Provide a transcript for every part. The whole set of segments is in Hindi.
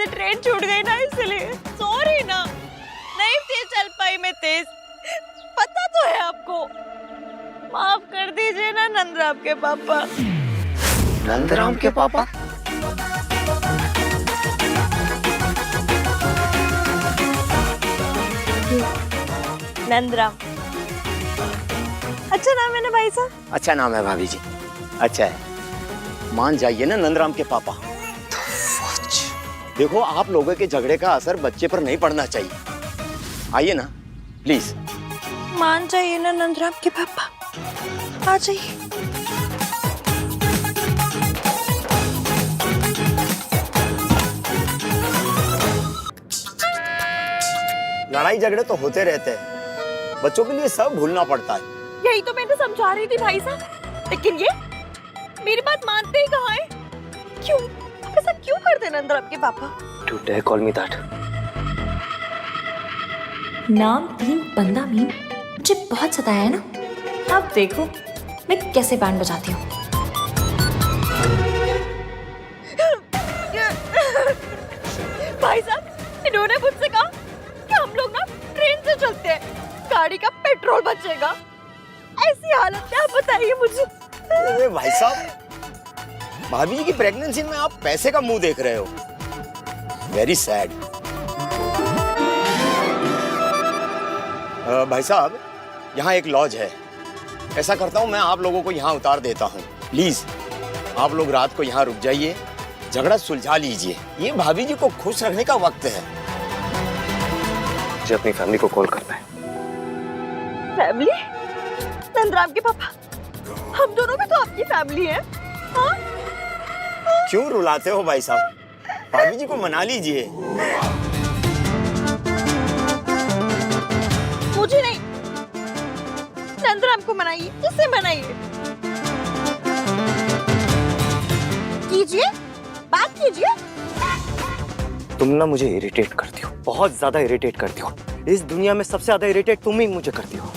से ट्रेन छूट गई ना, इसलिए सॉरी ना, नहीं थी चल पाई मैं तेज, पता तो है आपको। माफ कर दीजिए ना नंदराम के पापा। नंदराम के पापा? नंदराम अच्छा नाम है ना भाई साहब? अच्छा नाम है भाभी जी, अच्छा है। मान जाइए ना नंदराम के पापा। देखो आप लोगों के झगड़े का असर बच्चे पर नहीं पड़ना चाहिए। आइए ना प्लीज। मान जाइए ना नंदराम के पापा, आ जाइए। लड़ाई झगड़े तो होते रहते हैं, बच्चों के लिए सब भूलना पड़ता है। यही तो मैंने समझा रही थी भाई साहब, लेकिन ये मेरी बात मानते ही कहाँ है? क्यों ऐसा क्यों करते नंदराम के पापा? You dare call me that? नाम तीन बंदा मीम मुझे बहुत सताया है ना। अब देखो मैं कैसे बैंड बजाती हूँ। भाई साहब इन्होंने मुझसे कहा कि हम लोग ना ट्रेन से चलते हैं, गाड़ी का पेट्रोल बचेगा। ऐसी हालत में आप बताइए मुझे। अरे भाई साहब, भाभी जी की प्रेगनेंसी में आप पैसे का मुंह देख रहे हो। Very sad. भाई साहब यहाँ एक लॉज है, ऐसा करता हूँ मैं आप लोगों को यहाँ उतार देता हूँ। प्लीज आप लोग रात को यहाँ रुक जाइए, झगड़ा सुलझा लीजिए। ये भाभी जी को खुश रखने का वक्त है। मुझे अपनी फैमिली को कॉल करना है। फैमिली? नंदराम के पापा, हम दोनों भी तो आपकी फैमिली है। हाँ? क्यों रुलाते हो भाई साहब? भाभी जी को मना लीजिए। मुझे नहीं, नंदराम को मनाइए, किससे मनाइए? कीजिए, बात कीजिए। तुम ना मुझे इरिटेट करती हो, बहुत ज्यादा इरिटेट करती हो। इस दुनिया में सबसे ज्यादा इरिटेट तुम ही मुझे करती हो।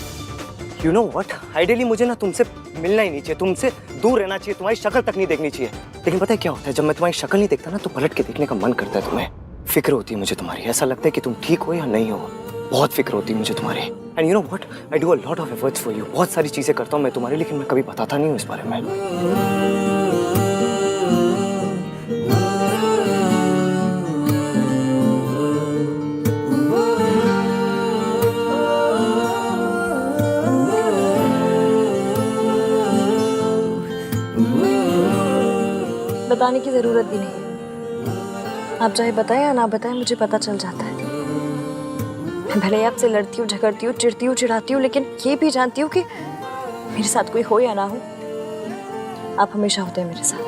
You know what? आइडियली मुझे ना तुमसे मिलना ही नहीं चाहिए, तुमसे दूर रहना चाहिए, तुम्हारी शक्ल तक नहीं देखनी चाहिए। लेकिन पता है क्या होता है, जब मैं तुम्हारी शक्ल नहीं देखता ना तो पलट के देखने का मन करता है तुम्हें। फिक्र होती है मुझे तुम्हारी, ऐसा लगता है कि तुम ठीक हो या नहीं हो। बहुत फिक्र होती है मुझे तुम्हारी। And you know what, I do a lot of efforts for you. बहुत सारी चीजें करता हूँ मैं तुम्हारी, लेकिन मैं कभी बताता नहीं हूँ इस बारे में। बताने की जरूरत भी नहीं है। आप चाहे बताएं या ना बताएं, मुझे पता चल जाता है। मैं भले आपसे लड़ती हूँ, झगड़ती हूँ, चिढ़ती हूँ, चिढ़ाती हूँ, लेकिन ये भी जानती हूँ कि मेरे साथ कोई हो या ना हो, आप हमेशा होते हैं मेरे साथ।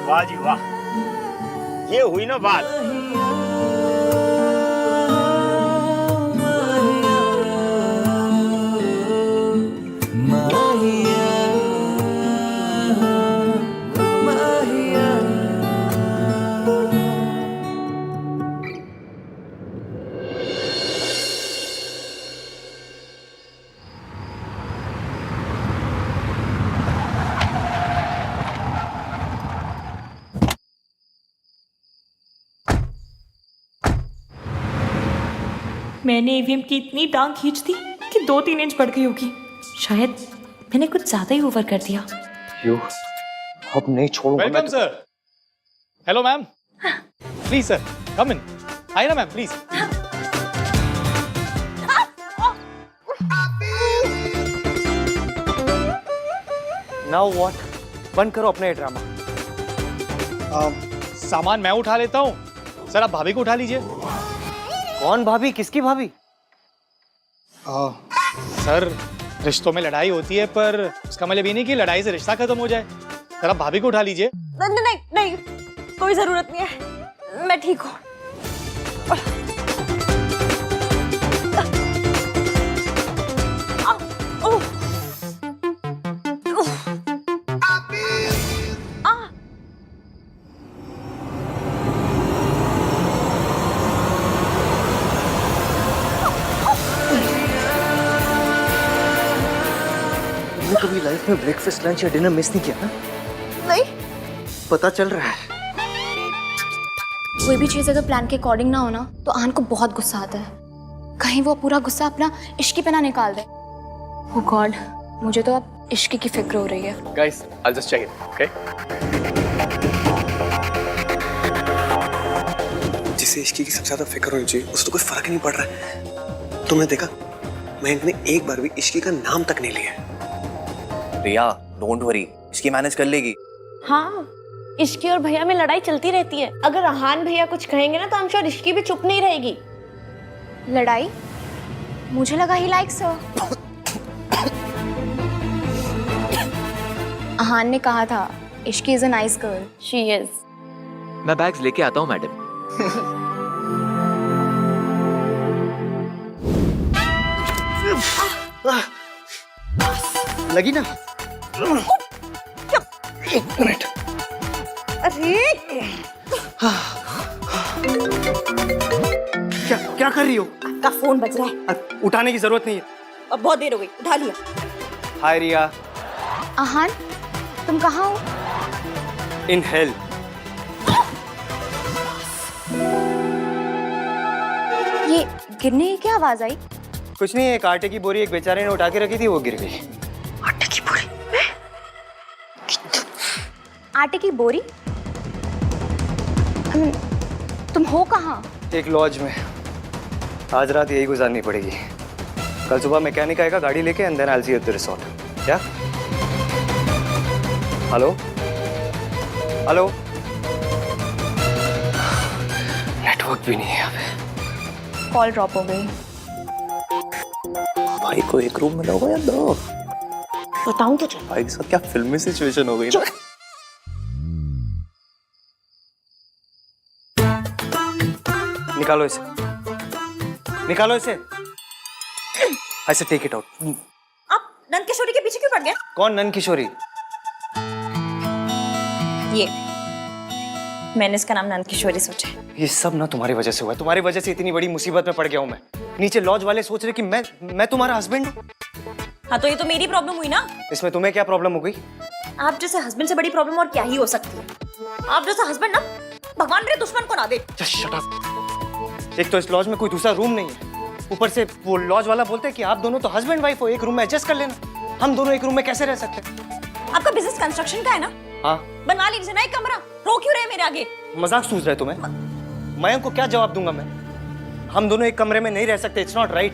वाह जी वाह, ये हुई ना बात। मैंने ईवीएम की इतनी टांग खींच दी कि 2-3 इंच बढ़ गई होगी। शायद मैंने कुछ ज्यादा ही ओवर कर दिया। यू अब नहीं छोड़ूंगा। Welcome sir. Hello ma'am, please sir come in. आइए ना मैम प्लीज। Now what? बंद करो अपना ये ड्रामा। सामान मैं उठा लेता हूँ सर, आप भाभी को उठा लीजिए। कौन भाभी? किसकी भाभी? सर रिश्तों में लड़ाई होती है, पर उसका मतलब ये नहीं कि लड़ाई से रिश्ता खत्म हो जाए। सर आप भाभी को उठा लीजिए। नहीं नहीं नहीं, कोई जरूरत नहीं है, मैं ठीक हूँ। कभी लाइफ में ब्रेकफास्ट, लंच या डिनर मिस नहीं किया ना? नहीं, पता चल रहा है। कोई भी चीज़ अगर प्लान के अकॉर्डिंग ना हो ना तो आन को बहुत गुस्सा आता है। कहीं वो पूरा गुस्सा अपना इश्की पे ना निकाल दे। ओ गॉड, मुझे तो अब इश्की की फिक्र हो रही है। Guys, I'll just check it, okay? जिसे इश्की की सबसे ज्यादा फिक्र होनी चाहिए उसे तो कोई फर्क ही नहीं पड़ रहा है। तुमने देखा, मयंक ने एक बार भी इश्की का नाम तक नहीं लिया। रिया, डोंट वरी, इसकी मैनेज कर लेगी। हाँ, इश्की और भैया में लड़ाई चलती रहती है। अगर अहान भैया कुछ कहेंगे ना तो हम श्योर इश्की भी चुप नहीं रहेगी। लड़ाई? मुझे लगा ही लाइक्स हो। अहान ने कहा था Ishki is a nice girl. She is. मैं बैग्स लेके आता हूँ मैडम। लगी ना? एक मिनट। क्या कर रही हो? आपका फोन बज रहा है। उठाने की जरूरत नहीं है। अब बहुत देर हो गई, उठा लिया। हाय रिया। अहान, तुम कहाँ हो? In hell. ये गिरने की क्या आवाज आई? कुछ नहीं, एक आटे की बोरी एक बेचारे ने उठा के रखी थी, वो गिर गई। आटे की बोरी? आटे की बोरी? तुम हो कहाँ? एक लॉज में। आज रात यही गुजारनी पड़ेगी। कल सुबह मैकेनिक आएगा गाड़ी लेके, and then I will see you at the resort. क्या? Hello hello. नेटवर्क भी नहीं है यहाँ पे। कॉल ड्रॉप हो गई। भाई को एक रूम मिला होगा या दो? बताऊं तो चल। भाई के साथ क्या फिल्मी सिचुएशन हो गई ना? निकालो इसे, निकालो इसे। ऐसे टेक इट आउट। आप नंद किशोरी के पीछे क्यों पड़ गए? कौन नंद किशोरी? ये मैंने इसका नाम नंद किशोरी सोचा है। ये सब ना तुम्हारी वजह से हुआ है। तुम्हारी वजह से इतनी बड़ी मुसीबत में पड़ गया हूँ मैं। नीचे लॉज वाले सोच रहे कि मैं तुम्हारा हस्बैंड हूँ। हाँ तो ये तो मेरी प्रॉब्लम हुई ना। इसमें तुम्हें क्या प्रॉब्लम हो गई? आप जैसे हस्बैंड से बड़ी प्रॉब्लम और क्या ही हो सकती है। आप जैसा हस्बैंड ना भगवान मेरे दुश्मन को ना दे। Just shut up। एक तो इस लॉज में कोई दूसरा रूम नहीं है, ऊपर से वो लॉज वाला बोलते हैं कि आप दोनों तो हस्बैंड वाइफ हो, एक रूम में एडजस्ट कर लेना। हम दोनों एक रूम में कैसे रह सकते हैं? आपका बिजनेस कंस्ट्रक्शन का है ना? हाँ। बनवा लीजिए ना एक कमरा। रो क्यों रहे मेरे आगे? मजाक सूझ रहा है तुम्हें? मयंक को क्या जवाब दूंगा मैं? हम दोनों एक कमरे में नहीं रह सकते। It's not right.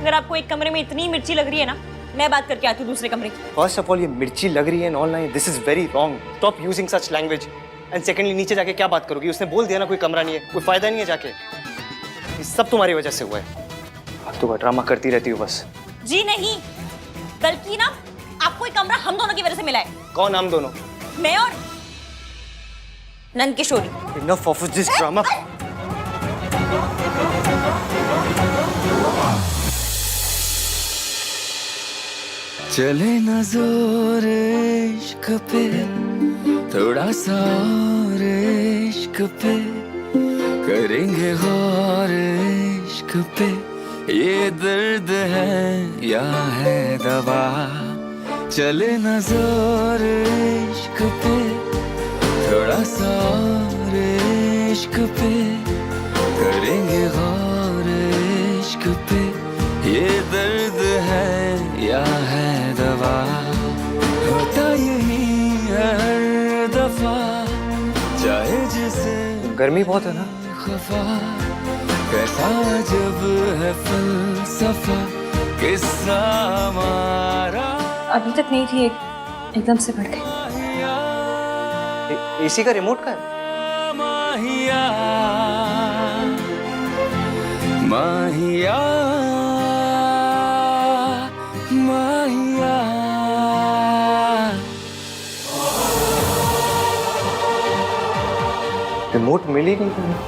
अगर आपको एक कमरे में इतनी मिर्ची लग रही है ना, मैं बात करके आती हूँ दूसरे कमरे की। फर्स्ट ऑफ ऑल ये मिर्ची लग रही है online, this is very wrong. Stop using such language. And secondly, नीचे जाके क्या बात करोगी? उसने बोल दिया ना कोई कमरा नहीं है, कोई फायदा नहीं है जाके। ये सब तुम्हारी वजह से हुआ है। तो ड्रामा करती रहती हो बस। जी नहीं, बल्कि ना आपको एक कमरा हम दोनों की वजह से मिला है। कौन हम दोनों? मैं और नंद किशोरी। Enough of this drama. चले न जोर इश्क पे, थोड़ा सा और इश्क पे, करेंगे गौर इश्क पे। ये दर्द है या है दवा? चले न जोर इश्क पे, थोड़ा सा और इश्क पे, करेंगे गौर इश्क पे। ये दर्द है या है दवा? होता यही है हर दफा, चाहे जिसे गर्मी बहुत है ना? खफा। कैसा जब है फलसफा, किस्सा हमारा। अभी तक नहीं थी, एकदम से बढ़ गई। एसी का रिमोट का है? माहिया माहिया माहिया। रिमोट मिल ही नहीं तुम्हें।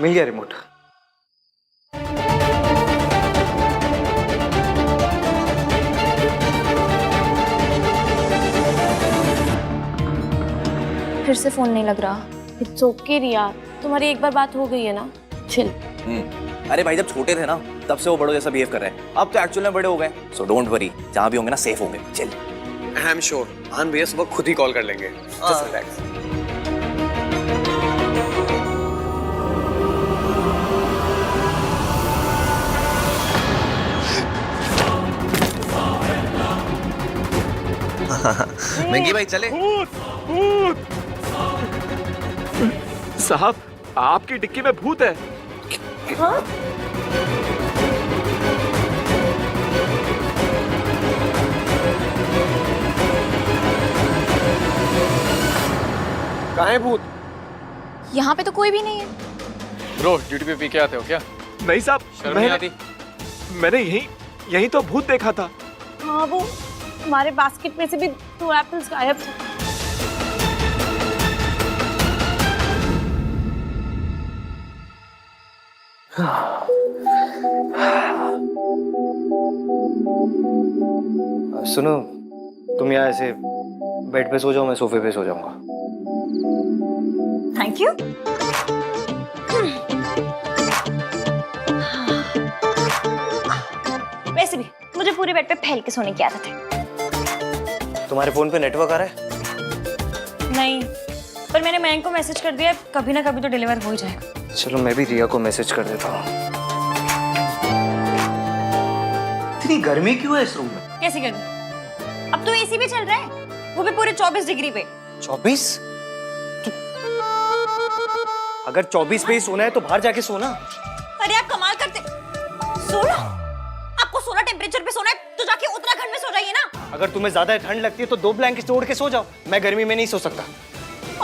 मिल गया रिमोट। फिर से फोन नहीं लग रहा। इट्स ओके रिया, तुम्हारी एक बार बात हो गई है ना, चिल। अरे भाई जब छोटे थे ना तब से वो बड़ों जैसा बिहेव कर रहे हैं, अब तो एक्चुअल में बड़े हो गए। सो डोंट वरी, जहाँ भी होंगे ना सेफ होंगे। चल आई एम श्योर आहान भैया सुबह खुद ही कॉल कर लेंगे। Just relax. मंगी भाई चले। साहब आपकी डिक्की में भूत है। कहाँ है भूत? यहाँ पे तो कोई भी नहीं है। ब्रो ड्यूटी पे पी के आते हो क्या? नहीं साहब, शर्म नहीं आती? मैंने यही तो भूत देखा था। हाँ वो हमारे बास्केट में से भी 2 एप्पल्स गायब थे। सुनो, तुम यहाँ ऐसे बेड पे सो जाओ, मैं सोफे पे सो जाऊंगा। Thank you. वैसे भी मुझे पूरे बेड पे फैल के सोने की आदत है। तुम्हारे फोन पे नेटवर्क आ रहा है? नहीं, पर मैंने मयंक को मैसेज कर दिया, कभी ना कभी तो डिलीवर हो ही जाएगा। चलो मैं भी रिया को मैसेज कर देता हूँ। इतनी गर्मी क्यों है इस रूम में? कैसी गर्मी? अब तो एसी भी चल रहा है, वो भी पूरे 24 डिग्री पे। 24? अगर 24 पे ही सोना है तो बाहर जाके सोना। अरे आप कमाल करते। 16? आपको 16 टेम्परेचर पे सोना है तो जाके उत्तराखंड में सो जाइए ना। अगर तुम्हें ज्यादा ठंड लगती है तो 2 ब्लैंकेट ओढ़ के सो जाओ। मैं गर्मी में नहीं सो सकता।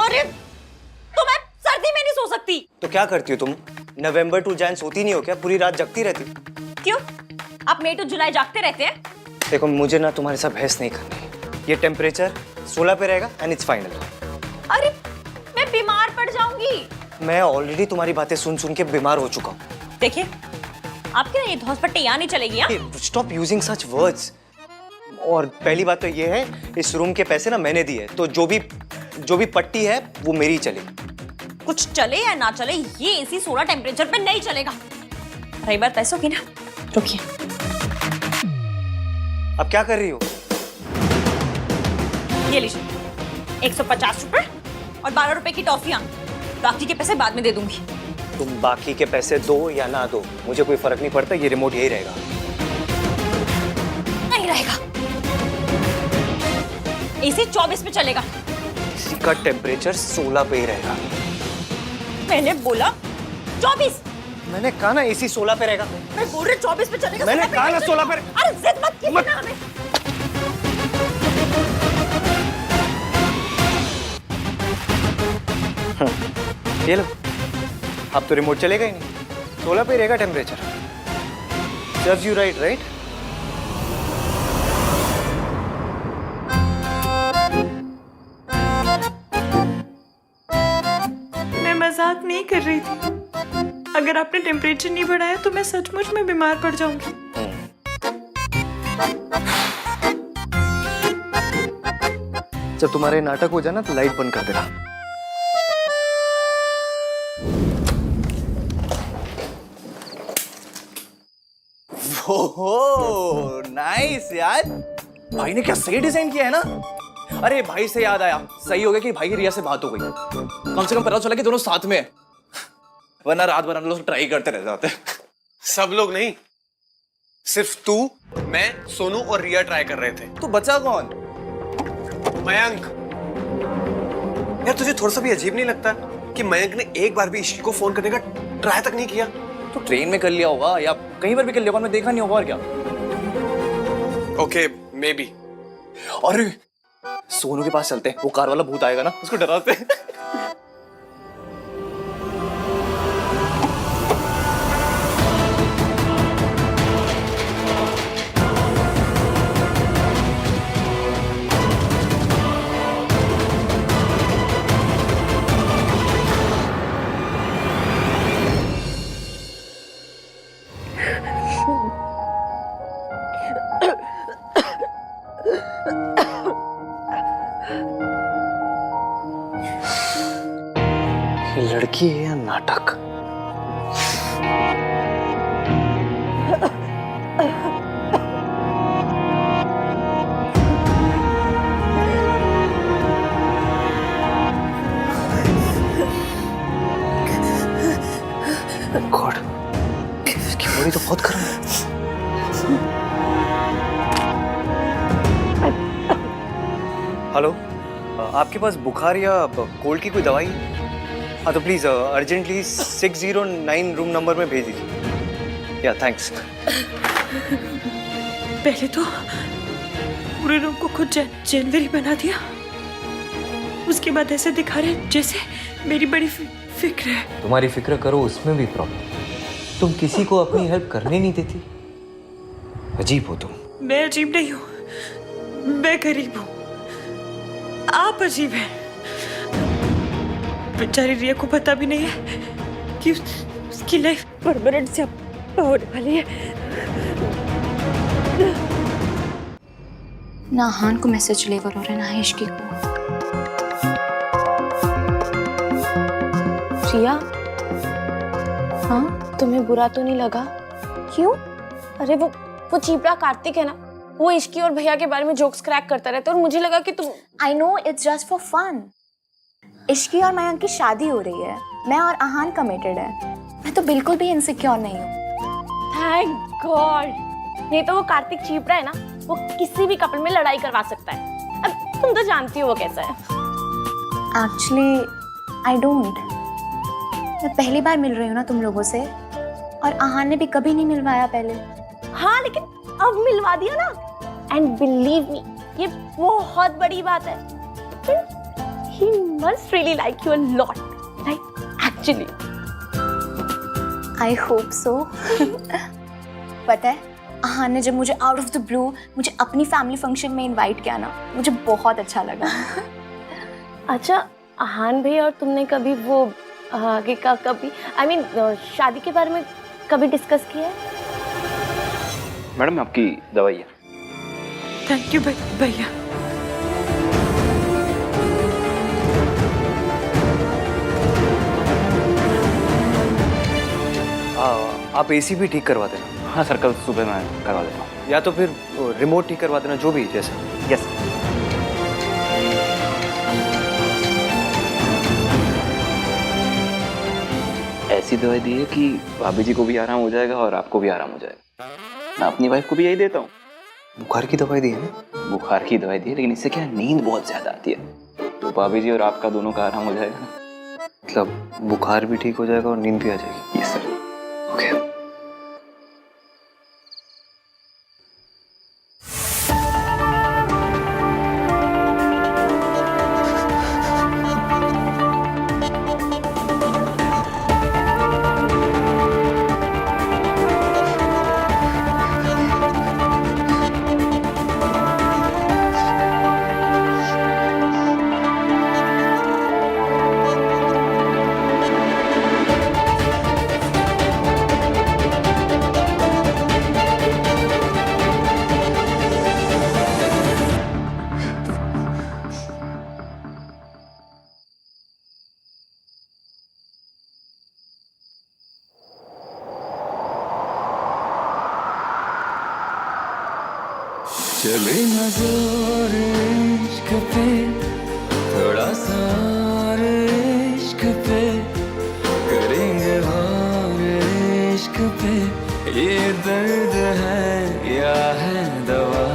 अरे तो मैं सर्दी में नहीं सो सकती। तो क्या करती हो तुम? नवंबर टू जैन सोती नहीं हो क्या? पूरी रात जगती रहती? क्यों? आप मई टू जुलाई जागते रहते हैं? देखो मुझे ना तुम्हारे साथ बहस नहीं करनी। ये टेम्परेचर 16 पे रहेगा एंड इट्स फाइनल। अरे मैं बीमार पड़ जाऊंगी। मैं ऑलरेडी तुम्हारी बातें सुन सुन के बीमार हो चुका हूँ। देखिए, आपके ना ये हॉस्पिटल यहाँ नहीं चलेगी। Stop using such words. और पहली बात तो ये है, इस रूम के पैसे ना मैंने दिए, तो जो भी पट्टी है वो मेरी चलेगी। कुछ चले या ना चले, ये एसी 16 टेम्परेचर पे नहीं चलेगा। रही बात पैसों की ना, रुकिए। अब क्या कर रही हो? ये लीजिए 150 रुपए और 12 रुपए की टॉफियां। बाकी के पैसे बाद में दे दूंगी। तुम बाकी के पैसे दो या ना दो, मुझे कोई फर्क नहीं पड़ता। ये रिमोट यही रहेगा। नहीं रहेगा। एसी 24 पे चलेगा। इसी का टेम्परेचर 16 पे ही रहेगा। मैंने बोला 24। मैंने कहा ना एसी 16 पे रहेगा। मैं बोल रही 24 पे चलेगा। मैंने कहा ना 16 पे। अरे जिद मत कीजिए ना हमें। ये लो, अब तो रिमोट चलेगा ही नहीं। 16 पे रहेगा temperature. Serves you right, right? मैं मजाक नहीं कर रही थी। अगर आपने टेम्परेचर नहीं बढ़ाया तो मैं सचमुच में बीमार पड़ जाऊंगी। जब तुम्हारे नाटक हो जाए ना तो लाइट बंद कर देना। ओहो नाइस यार, भाई ने क्या सही डिजाइन किया है ना। अरे भाई से याद आया, सही हो गया कि भाई की रिया से बात हो गई। कम से कम पता चला कि दोनों साथ में है, वरना रात भर हम लोग ट्राई करते रह जाते। सब लोग नहीं, सिर्फ तू, मैं, सोनू और रिया ट्राई कर रहे थे। तो बचा कौन? मयंक। यार तुझे थोड़ा सा भी अजीब नहीं लगता कि मयंक ने एक बार भी इश्की को फोन करने का ट्राई तक नहीं किया? तो ट्रेन में कर लिया होगा या कहीं पर भी कर लिया होगा, मैं देखा नहीं होगा। और क्या? Okay may be. और सोनू के पास चलते हैं, वो कार वाला भूत आएगा ना, उसको डराते हैं। ये लड़की है या नाटक? गॉड, इसकी बॉडी तो बहुत गर्म है। हेलो, आपके पास बुखार या कोल्ड की कोई दवाई है? हाँ तो प्लीज़ अर्जेंटली 609 रूम नंबर में भेज दीजिए। या थैंक्स। पहले तो पूरे रूम को खुद जनवरी बना दिया, उसके बाद ऐसे दिखा रहे जैसे मेरी बड़ी फिक्र है। तुम्हारी फिक्र करो उसमें भी प्रॉब्लम। तुम किसी को अपनी हेल्प करने नहीं देती। अजीब हो तुम। मैं अजीब नहीं हूँ, मैं गरीब हूँ। आप अजीब हैं। बेचारी रिया को पता भी नहीं है कि उसकी लाइफ परमानेंट से होने वाली है। ना हान को मैसेज डिलीवर हो रहा है ना इश्की को। रिया, हाँ तुम्हें बुरा तो नहीं लगा? क्यों? अरे वो चीपड़ा कार्तिक है ना, वो इश्की और भैया के बारे में जोक्स क्रैक करता रहता है और मुझे लगा कि तुम। I know it's just for fun. Ishki और मयंक की शादी हो रही है, मैं और आहान कमिटेड है। मैं तो बिल्कुल भी इनसिक्योर नहीं हूँ। Thank God. नहीं तो वो कार्तिक चीपड़ा है ना, वो किसी भी कपल में लड़ाई करवा सकता है। अब तुम तो जानती हो वो कैसा है। Actually I don't. मैं पहली बार मिल रही हूँ ना तुम लोगों से, और आहान ने भी कभी नहीं मिलवाया पहले। हाँ लेकिन अब मिलवा दिया ना, एंड बिलीव मी ये बहुत बड़ी बात है। He must really like you a lot, like actually. I hope so. पता है, आहान ने जब मुझे आउट ऑफ द ब्लू मुझे अपनी फैमिली फंक्शन में इनवाइट किया ना, मुझे बहुत अच्छा लगा। अच्छा, आहान भाई और तुमने कभी वो आगे का कभी शादी के बारे में कभी डिस्कस किया है? मैडम आपकी दवाई है। थैंक यू भैया। आप एसी भी ठीक करवा देना। हाँ सर, कल सुबह मैं करवा देता हूँ। या तो फिर रिमोट ठीक करवा देना, जो भी जैसे। यस। ऐसी दवाई दी है कि भाभी जी को भी आराम हो जाएगा और आपको भी आराम हो जाएगा। मैं अपनी वाइफ को भी यही देता हूँ। बुखार की दवाई दी है ना? बुखार की दवाई दी है, लेकिन इससे क्या नींद बहुत ज्यादा आती है, तो भाभी जी और आपका दोनों का आराम हो जाएगा ना। मतलब बुखार भी ठीक हो जाएगा और नींद भी आ जाएगी। Yes sir. ओके। चले नजर इश्क पे, थोड़ा सा और इश्क पे, करेंगे और इश्क पे, ये दर्द है या है दवा।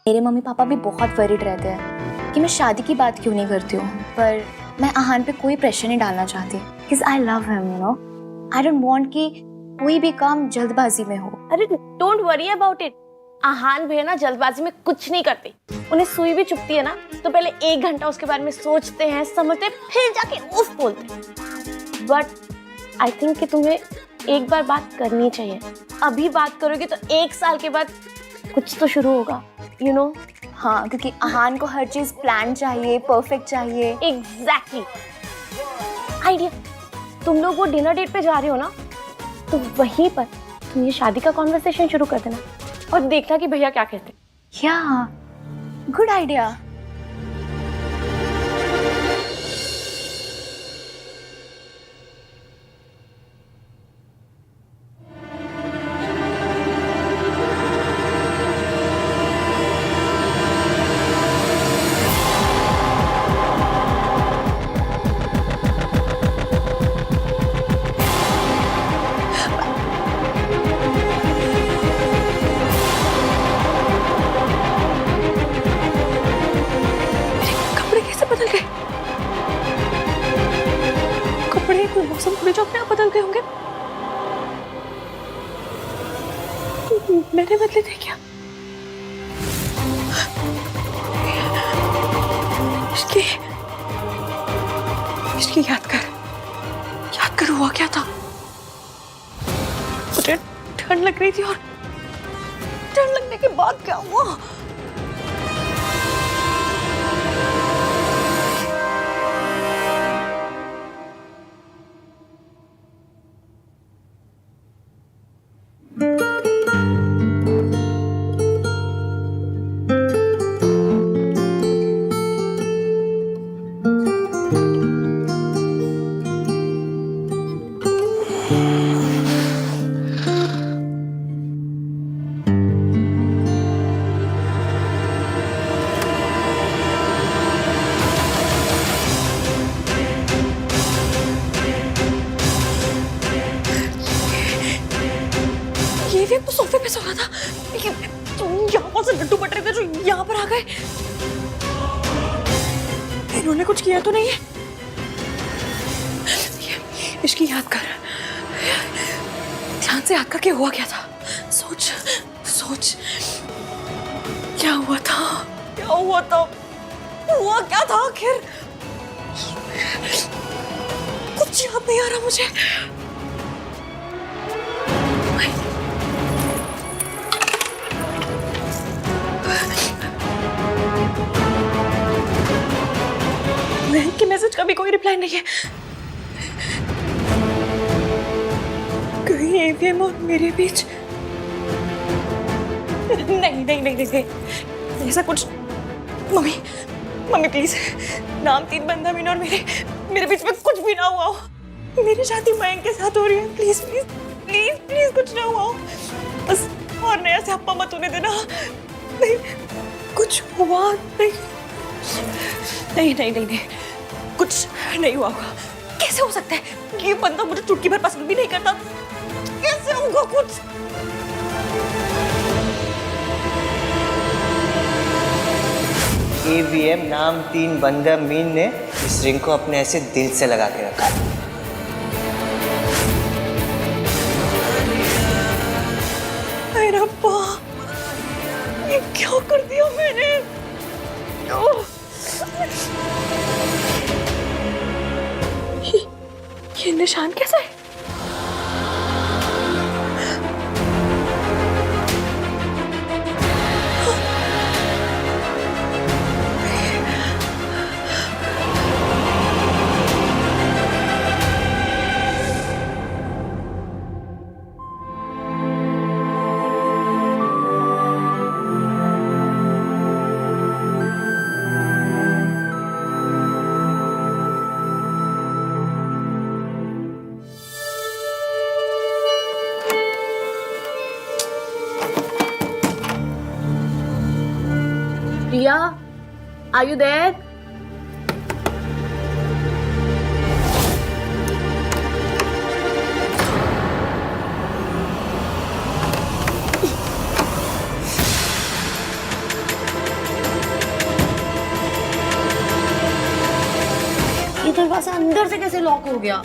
मेरे मम्मी पापा भी बहुत वरीड रहते हैं कि मैं शादी की बात क्यों नहीं करती हूँ, पर मैं आहान पे कोई प्रेशर नहीं डालना चाहती, because I love him, you know. I don't want कि कोई भी काम जल्दबाजी में हो। अरे डोंट वरी अबाउट इट। आहान भैया ना जल्दबाजी में कुछ नहीं करते। उन्हें सुई भी चुभती है ना, तो पहले 1 घंटा उसके बारे में सोचते हैं, समझते हैं, फिर जाके उफ बोलते हैं। बट आई थिंक कि तुम्हें एक बार बात करनी चाहिए। अभी बात करोगे तो 1 साल के बाद कुछ तो शुरू होगा, you know? हाँ, क्योंकि आहान को हर चीज प्लान चाहिए, परफेक्ट चाहिए। एग्जैक्टली। आइडिया, तुम लोग वो डिनर डेट पे जा रहे हो ना, तो वहीं पर तुम ये शादी का कॉन्वर्सेशन शुरू कर देना। और देखना कि भैया क्या कहते हैं। या गुड आइडिया। कपड़े कैसे बदल गए? कपड़े कोई मौसम थोड़ी जो अपने आप बदल गए होंगे। मैंने बदले थे क्या? इसकी याद कर हुआ क्या था? मुझे ठंड लग रही थी और ठंड लगने के बाद क्या हुआ? ये वो सोफे पे सो रहा था। यहाँ से लड्डू बट रहे थे जो यहाँ पर आ गए। इन्होंने कुछ किया तो नहीं है? इसकी याद कर, ध्यान से याद करके हुआ क्या था? सोच क्या हुआ था? हुआ क्या था आखिर? कुछ याद नहीं आ रहा मुझे। महक के मैसेज का भी कोई रिप्लाई नहीं है। कहीं एवीएम और मेरे बीच नहीं ऐसा कुछ। मम्मी प्लीज, नाम 3 बंदा मीना और मेरे बीच में कुछ भी ना हुआ हो। मेरी शादी मयंक के साथ हो रही है। प्लीज कुछ ना हुआ हो। बस और नया से हप्पा मत होने देना। नहीं कुछ हुआ नहीं। कुछ नहीं हुआ होगा। कैसे हो सकता है? ये बंदा मुझे चुटकी भर पसंद भी नहीं करता। कैसे होगा कुछ? AVM नाम 3 बंदा मीन ने इस रिंग को अपने ऐसे दिल से लगा के रखा। अरे रब्बा, ये क्या कर दिया मैंने? ये निशान कैसा है? Priya, are you there? ये दरवाजा अंदर से कैसे लॉक हो गया?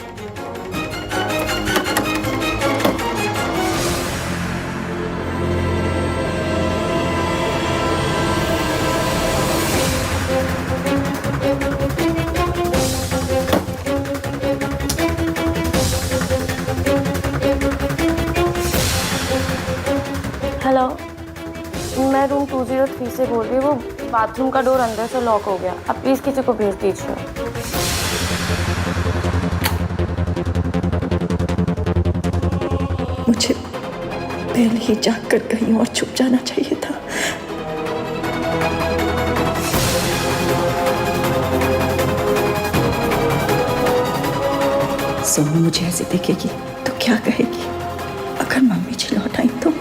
हेलो, मैं रूम 203 से बोल रही हूँ। वो बाथरूम का डोर अंदर से लॉक हो गया। आप प्लीज किसी को भेज दीजिए। पहले ही जाकर कहीं और छुप जाना चाहिए था। सोनू मुझे ऐसे देखेगी तो क्या कहेगी? अगर मम्मी जी लौट आई तो?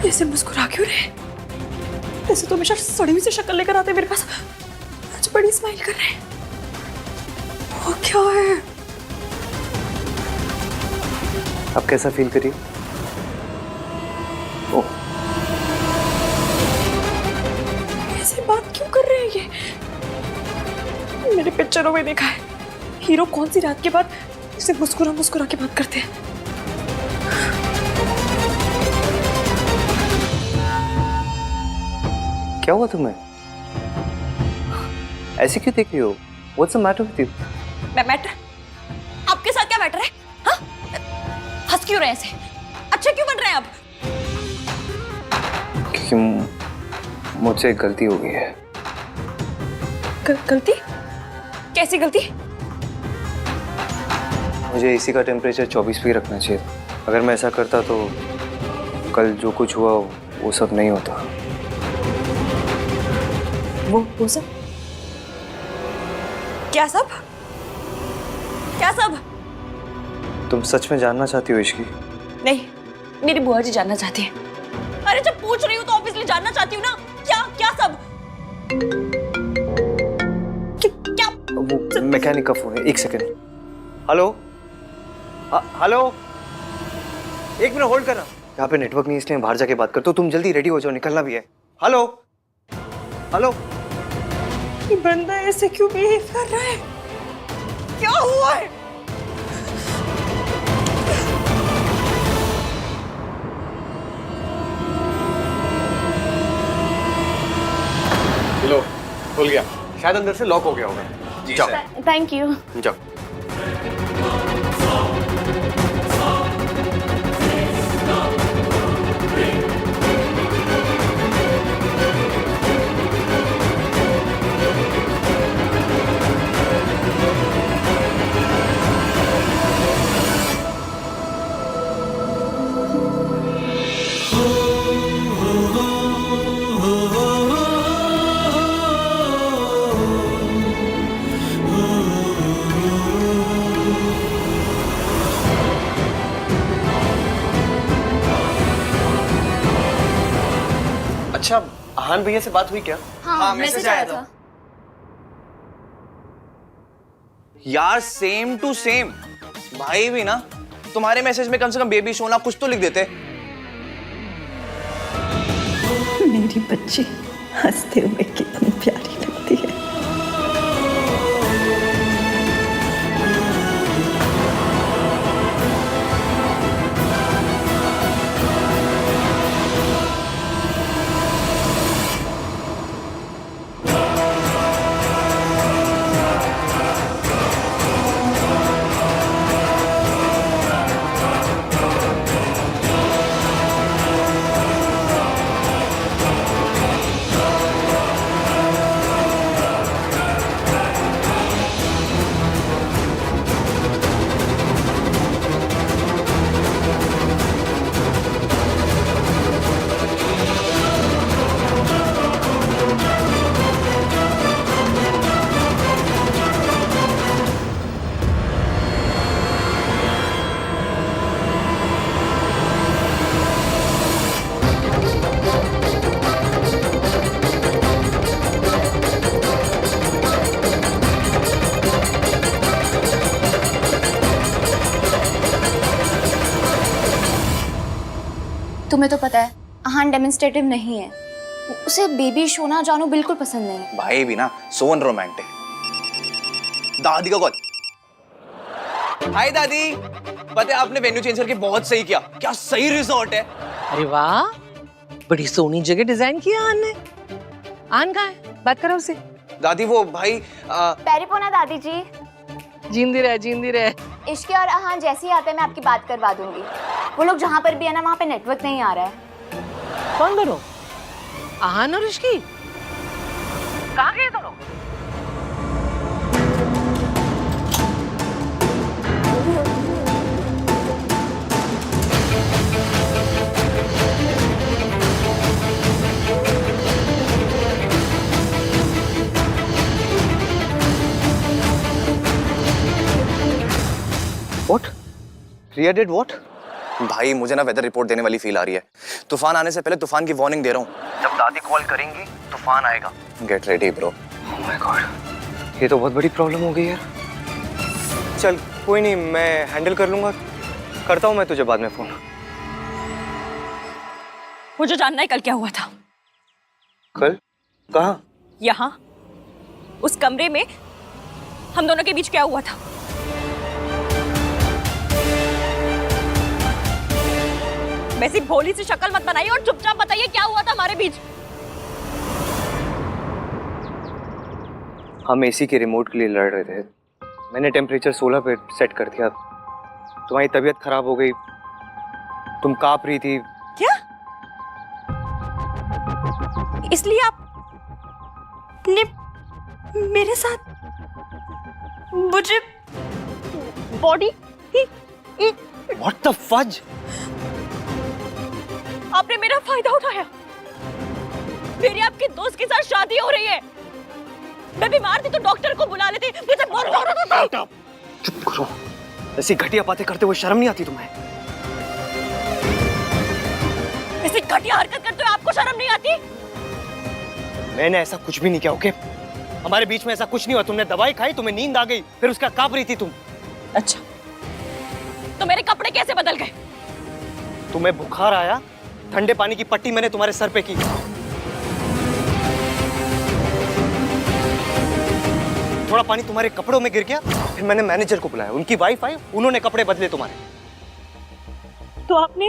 ऐसे मुस्कुरा क्यों रहे? ऐसे तो हमेशा सड़ी हुई सी शक्ल लेकर आते मेरे पास, आज बड़ी स्माइल कर रहे हैं। वो क्या है? अब कैसा फील करिए? ओह, ऐसे बात क्यों कर रहे हैं ये? मैंने पिक्चरों में देखा है, हीरो कौन सी रात के बाद इसे मुस्कुरा मुस्कुरा के बात करते हैं। क्या हुआ तुम्हें? ऐसे क्यों देख रही हो? What's the matter with you? Matter? आपके साथ क्या मैटर है? हाँ? हंस क्यों रहे हैं ऐसे? अच्छे क्यों बन रहे हैं आप? क्योंकि मुझसे एक गलती हो गई है। गलती? कैसी गलती? मुझे एसी का टेम्परेचर 24 पे रखना चाहिए था। अगर मैं ऐसा करता तो कल जो कुछ हुआ वो सब नहीं होता। वो सब? क्या सब? क्या सब? तुम सच में जानना चाहती हो इश्की? नहीं, मेरी बुआ जी जानना चाहती है। अरे जब पूछ रही हूँ तो ऑब्वियसली जानना चाहती हूँ ना। क्या सब? क्या? वो मैकेनिक का फोन है, एक सेकेंड। हेलो? हेलो? एक मिनट होल्ड करना। यहाँ पे नेटवर्क नहीं इसलिए बाहर जाके बात करता हूँ। तुम जल्दी रेडी हो जाओ, निकलना भी है। हेलो? हेलो? ये बंदा ऐसे क्यों बिहेव कर रहा है? क्या हुआ है? लो, खुल गया। शायद अंदर से लॉक हो गया होगा। जी जाओ। Thank you. जाओ। अच्छा, आहान भैया से बात हुई क्या? हाँ, मैसेज आया था। यार सेम टू सेम। भाई भी ना तुम्हारे मैसेज में कम से कम बेबी सोना कुछ तो लिख देते। मेरी बच्ची हंसते हुए कितनी प्यारी लगती है। तुम्हें तो पता है आहान डेमोन्स्ट्रेटिव नहीं है, उसे बेबी सोना जानू बिल्कुल पसंद नहीं है। भाई भी ना सो रोमांटिक। दादी का कॉल। हाय दादी, पता है आपने वेन्यू चेंज करके बहुत सही किया। क्या सही रिजॉर्ट है। अरे वाह, बड़ी सोनी जगह डिजाइन किया आन ने। आन कहाँ है? बात करो उसे। दादी वो भाई पैरिपोना दादी जी। जींदी रहे, जींदी रहे। इश्की और आहान जैसे ही आते हैं मैं आपकी बात करवा दूंगी। वो लोग जहाँ पर भी है ना, वहाँ पे नेटवर्क नहीं आ रहा है। कौन दोनों? आहान और ऋषि? कहाँ गए दोनों? What? Riya did what? भाई मुझे ना वेदर रिपोर्ट देने वाली फील आ रही है। तूफान आने से पहले तूफान की वार्निंग दे रहा हूँ। जब दादी कॉल करेंगी तूफान आएगा। Get ready bro. Oh my God, ये तो बहुत बड़ी प्रॉब्लम हो गई यार। चल कोई नहीं, मैं हैंडल कर लूंगा। करता हूँ मैं तुझे बाद में फोन। मुझे जानना है कल क्या हुआ था। कल? कहाँ? यहाँ, उस कमरे में हम दोनों के बीच क्या हुआ था। वैसी भोली सी शक्ल मत बनाइए और चुपचाप बताइए क्या हुआ था हमारे बीच। हम एसी के रिमोट के लिए लड़ रहे थे। मैंने टेम्परेचर 16 पे सेट कर दिया। तुम्हारी तबीयत खराब हो गई, तुम कांप रही थी। क्या? इसलिए आपने मेरे साथ मुझे बॉडी What the fudge? आपने मेरा फायदा उठाया। मेरी आपके दोस्त के साथ शादी हो रही है। मैं बीमार थी तो डॉक्टर को बुला लेते। मुझे बहुत जरूरत था। चुप करो, ऐसी घटिया बातें करते हुए शर्म नहीं आती तुम्हें? ऐसी घटिया हरकत करते हुए आपको शर्म नहीं आती? मैंने ऐसा कुछ भी नहीं किया, ओके? हमारे बीच में ऐसा कुछ नहीं हुआ। तुमने दवाई खाई, तुम्हें नींद आ गई, फिर उसका कांप रही थी तुम। अच्छा, तो मेरे कपड़े कैसे बदल गए? तुम्हें बुखार आया, ठंडे पानी की पट्टी मैंने तुम्हारे सर पे की। थोड़ा पानी तुम्हारे कपड़ों में गिर गया, फिर मैंने मैनेजर को बुलाया, उनकी वाइफ आई, उन्होंने कपड़े बदले तुम्हारे। तो आपने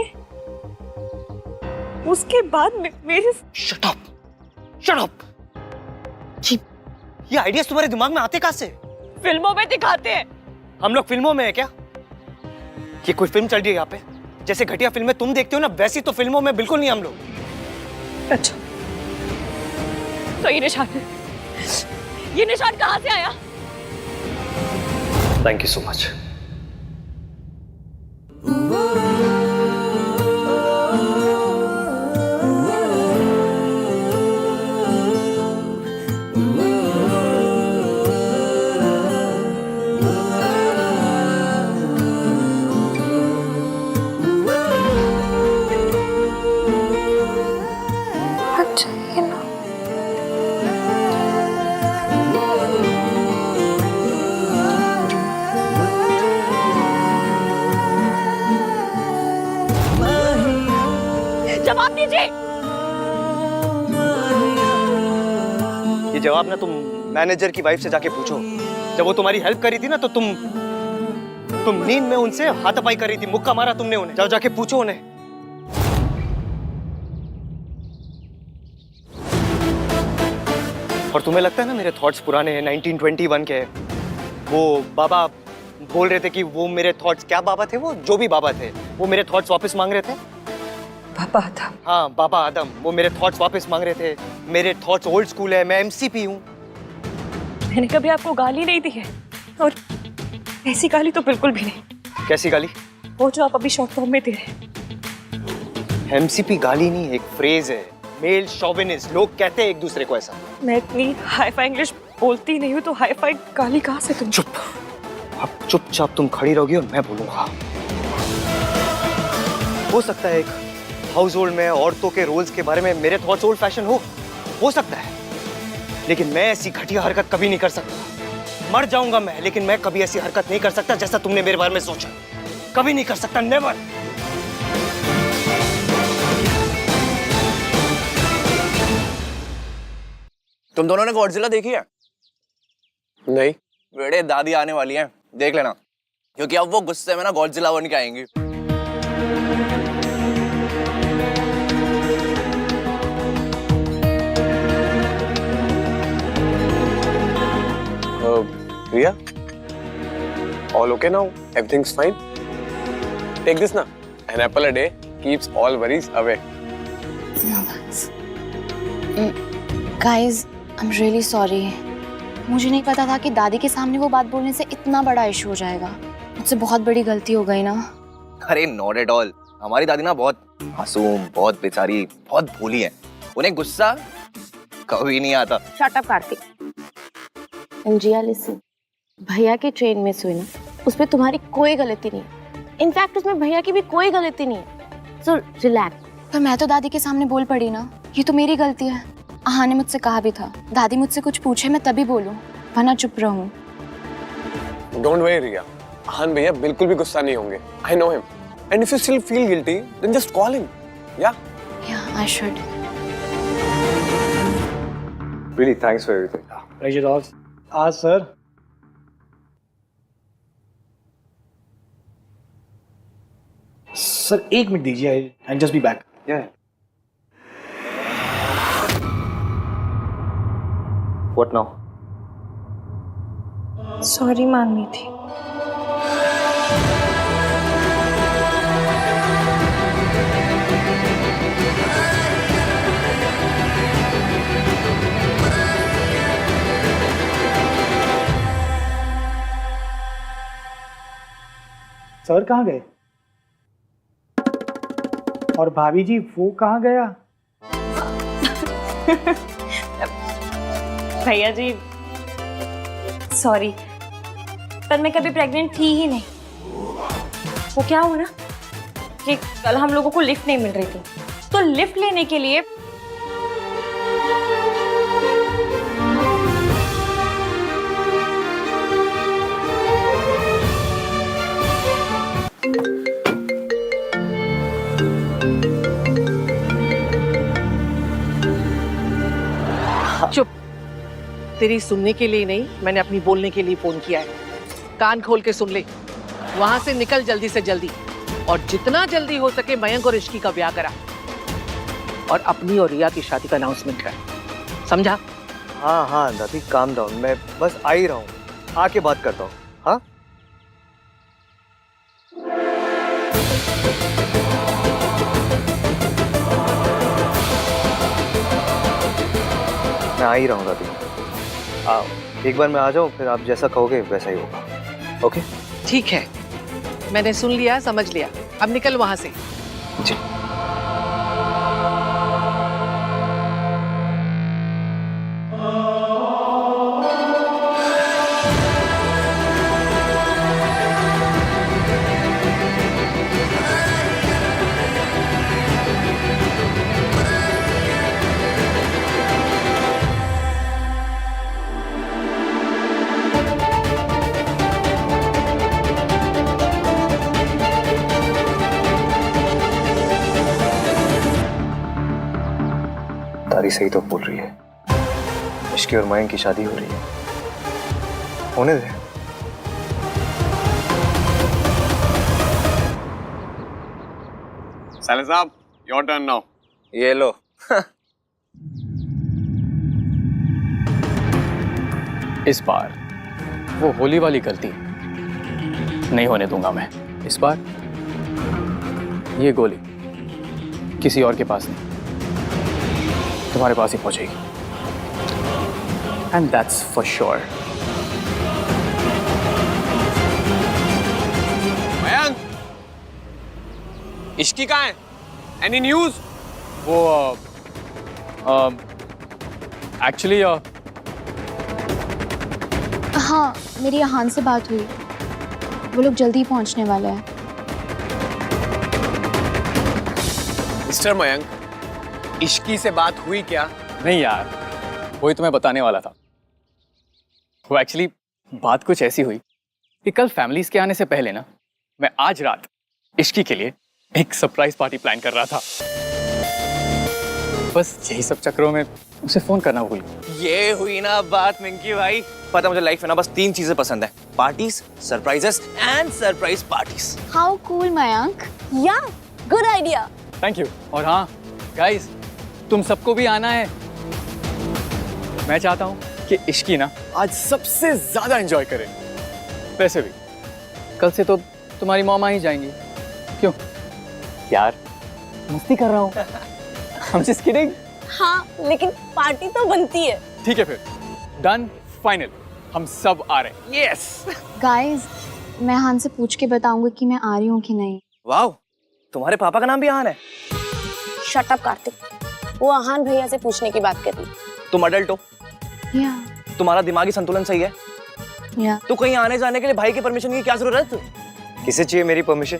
उसके बाद मेरे शट अप, शट अप। ये आइडियाज तुम्हारे दिमाग में आते कहां से? फिल्मों में दिखाते हैं। हम लोग फिल्मों में है क्या? ये कोई फिल्म चल रही है यहाँ पे? जैसे घटिया फिल्में तुम देखते हो ना, वैसी तो फिल्मों में बिल्कुल नहीं हम लोग। अच्छा, तो ये निशान कहां से आया? Thank you so much. जवाब दीजिए। ये जवाब ना तुम मैनेजर की वाइफ से जाके पूछो। जब वो तुम्हारी हेल्प करी थी ना, तो तुम नींद में उनसे हाथापाई कर रही थी, मुक्का मारा तुमने उन्हें। जाओ जाके पूछो उन्हें। और तुम्हें लगता है ना मेरे थॉट्स पुराने हैं, 1921 के हैं। वो बाबा बोल रहे थे कि वो मेरे थॉट्स, क्या बाबा थे वो, जो भी बाबा थे, वो मेरे थॉट्स वापस मांग रहे थे। बाबा आदम? हाँ, बाबा आदम, वो मेरे थॉट्स वापस मांग रहे थे। मेरे थॉट्स ओल्ड स्कूल है, मैं एमसीपी हूँ। मैंने कभी आपको गाली नहीं दी है, और ऐसी गाली तो बिल्कुल भी नहीं। कैसी गाली? वो जो आप अभी शॉर्ट फॉर्म में दे रहे हैं। एमसीपी गाली नहीं, एक फ्रेज है, मेल शोविनिस्ट। लोग कहते हैं एक दूसरे को ऐसा। मैं इतनी हाई-फाई इंग्लिश बोलती नहीं हूँ, तो हाई-फाई गाली कहाँ से तुम? चुप, अब चुपचाप तुम खड़ी रहोगी और मैं बोलूंगा। हो सकता है एक हाउस होल्ड में औरतों के रोल्स के बारे में मेरे थॉट्स ओल्ड फैशन हो सकता है, लेकिन मैं ऐसी घटिया हरकत कभी नहीं कर सकता। मर जाऊंगा मैं, लेकिन मैं कभी ऐसी हरकत नहीं कर सकता जैसा तुमने मेरे बारे में सोचा। कभी नहीं कर सकता, नेवर। तुम दोनों ने गॉडजिला देखी है? नहीं। बेटे दादी आने वाली है, देख लेना, क्योंकि अब वो गुस्से में ना गॉडजिला बन के आएंगी। Riya, all okay now? Everything's fine? Take this now. An apple a day keeps all worries away. Guys I am really sorry, मुझे नहीं पता था कि दादी के सामने वो बात बोलने से इतना बड़ा इशू हो जाएगा। मुझसे बहुत बड़ी गलती हो गई ना। अरे नॉट एट ऑल, हमारी दादी ना बहुत मासूम, बहुत बेचारी, बहुत भोली है। उन्हें गुस्सा कभी नहीं आता। Shut up Kartik. And Jiya listen, भैया की ट्रेन मिस हुई ना, उसमें तुम्हारी कोई गलती नहीं है। इनफैक्ट उसमें भैया की भी कोई गलती नहीं है। So relax. पर मैं तो दादी के सामने बोल पड़ी ना, ये तो मेरी गलती है। आहा ने मुझसे कहा भी था, दादी मुझसे कुछ पूछे मैं तभी बोलूं, वरना चुप रहूं। Don't worry रिया, आहान भैया बिल्कुल भी गुस्सा नहीं होंगे। I know him. And if you still feel guilty, then just call him. Yeah? Yeah, I should. Really, thanks for everything. Pleasure all. Sir sir 1 minute दीजिए, I just be back. Yeah. What now? Sorry मांगनी थी। सर कहाँ गए? और भाभी जी वो कहाँ गया? भैया जी सॉरी, पर मैं कभी प्रेग्नेंट थी ही नहीं। वो क्या हुआ ना कि कल हम लोगों को लिफ्ट नहीं मिल रही थी, तो लिफ्ट लेने के लिए चुप। तेरी सुनने के लिए नहीं, मैंने अपनी बोलने के लिए फोन किया है। कान खोल के सुन ले। वहां से निकल जल्दी से जल्दी, और जितना जल्दी हो सके मयंक और इश्की का ब्याह करा, और अपनी और रिया की शादी का अनाउंसमेंट कर। समझा? हाँ हाँ दादी, काम डाउन, मैं बस आ ही रहा हूँ, आके बात करता हूँ। हाँ मैं आ ही रहा हूँ दादी। एक बार मैं आ जाऊँ, फिर आप जैसा कहोगे वैसा ही होगा। ओके ठीक है, मैंने सुन लिया, समझ लिया। अब निकल वहां से। जी। तारी सही तो बोल रही है, इश्की और मयंक की शादी हो रही है। होने दे। साले साहब, your turn now. ये लो। इस बार वो होली वाली गलती नहीं होने दूंगा मैं। इस बार ये गोली किसी और के पास नहीं, तुम्हारे पास ही पहुंचेगी। And that's for sure. Mayank, Ishki कहाँ है? Any news? वो एक्चुअली हाँ, मेरी आहान से बात हुई, वो लोग जल्दी ही पहुंचने वाले हैं। मिस्टर मयंक, इश्की से बात हुई क्या? नहीं यार, वही तुम्हें बताने वाला था। वो एक्चुअली बात कुछ ऐसी हुई कि कल फैमिलीज के आने से पहले ना, मैं आज रात इश्की के लिए एक सरप्राइज पार्टी प्लान कर रहा था। बस यही सब चक्करों में उसे फोन करना भूल गया। ये हुई ना बात मिंकी भाई। पता मुझे लाइफ में ना बस 3 चीजें पसंद है, parties, surprises and surprise parties. How cool Mayank. या गुड आइडिया। Thank you. और हाँ गाइस, तुम सबको भी आना है। मैं चाहता हूँ कि इश्की ना आज सबसे ज्यादा एंजॉय करे। वैसे भी कल से तो तुम्हारी मॉम आ ही जाएंगी। क्यों, यार मस्ती कर रहा हूँ। I'm just kidding. हाँ लेकिन पार्टी तो बनती है। ठीक है फिर, डन, फाइनल, हम सब आ रहे हैं। यस। गाइस, मैं आहान से पूछ के बताऊंगी कि मैं आ रही हूँ कि नहीं। वाह, तुम्हारे पापा का नाम भी आहान है? शट अप कार्तिक, वो आहान भैया से पूछने की बात कर रही। तुम अडल्ट हो, या तुम्हारा दिमागी संतुलन सही है? या तो कहीं आने जाने के लिए भाई की परमिशन की क्या जरूरत? किसे चाहिए मेरी परमिशन?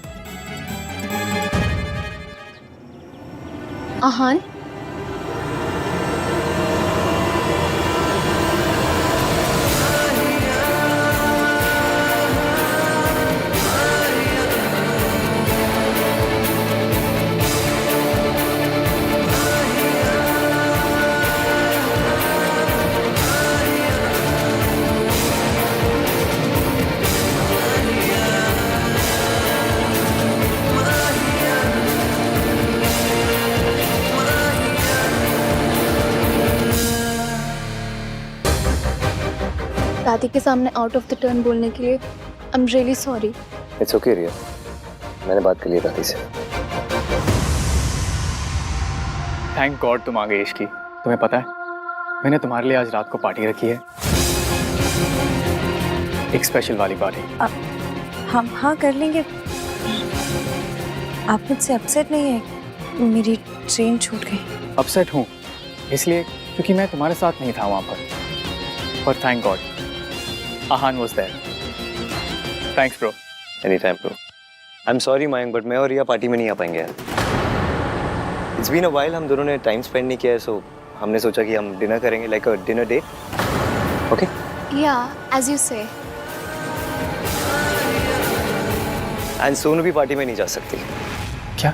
आहान, दादी के सामने आउट ऑफ द टर्न बोलने के लिए I am really sorry. It's okay Riya, मैंने बात कर ली दादी से। थैंक गॉड तुम आ गए इश्की। तुम्हें पता है मैंने तुम्हारे लिए आज रात को पार्टी रखी है, एक स्पेशल वाली पार्टी। हम हाँ कर लेंगे। आप मुझसे अपसेट नहीं है? मेरी ट्रेन छूट गई। अपसेट हूँ इसलिए क्योंकि मैं तुम्हारे साथ नहीं था वहाँ पर thank God Aahan was there. Thanks bro. Any time bro. I am sorry Mayank, but मैं और रिया पार्टी में नहीं आ पाएंगे यार। इट्स बीन अ व्हाइल, हम दोनों ने टाइम स्पेंड नहीं किया है, सो हमने सोचा कि हम डिनर करेंगे, like a dinner date. Okay? या as you say. And Sonu भी पार्टी में नहीं जा सकती। क्या?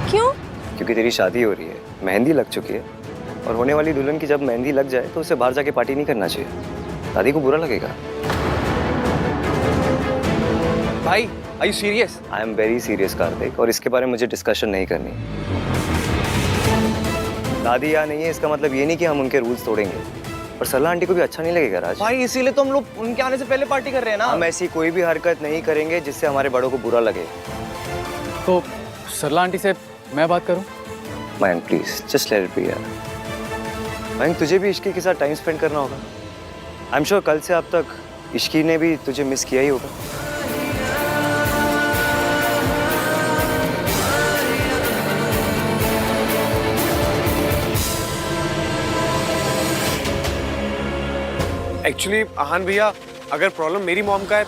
क्यों? क्योंकि तेरी शादी हो रही है, मेहंदी लग चुकी है, और होने वाली दुल्हन की जब मेहंदी लग जाए तो उसे बाहर जाके पार्टी नहीं करना चाहिए, दादी को बुरा लगेगा। भाई, are you serious? I am very serious Kartik, और इसके बारे में मुझे डिस्कशन नहीं करनी। दादी यहाँ नहीं है इसका मतलब ये नहीं कि हम उनके रूल्स तोड़ेंगे, और सरला आंटी को भी अच्छा नहीं लगेगा राज। भाई इसीलिए तो हम लोग उनके आने से पहले पार्टी कर रहे हैं ना। हम ऐसी कोई भी हरकत नहीं करेंगे जिससे हमारे बड़ों को बुरा लगे। तो सरला आंटी से मैं बात करूं? Mayank please just let it be यार। मयंक तुझे भी इश्की के साथ टाइम स्पेंड करना होगा। आई एम श्योर कल से अब तक इश्की ने भी तुझे मिस किया ही होगा। एक्चुअली आहान भैया, अगर प्रॉब्लम मेरी मॉम का है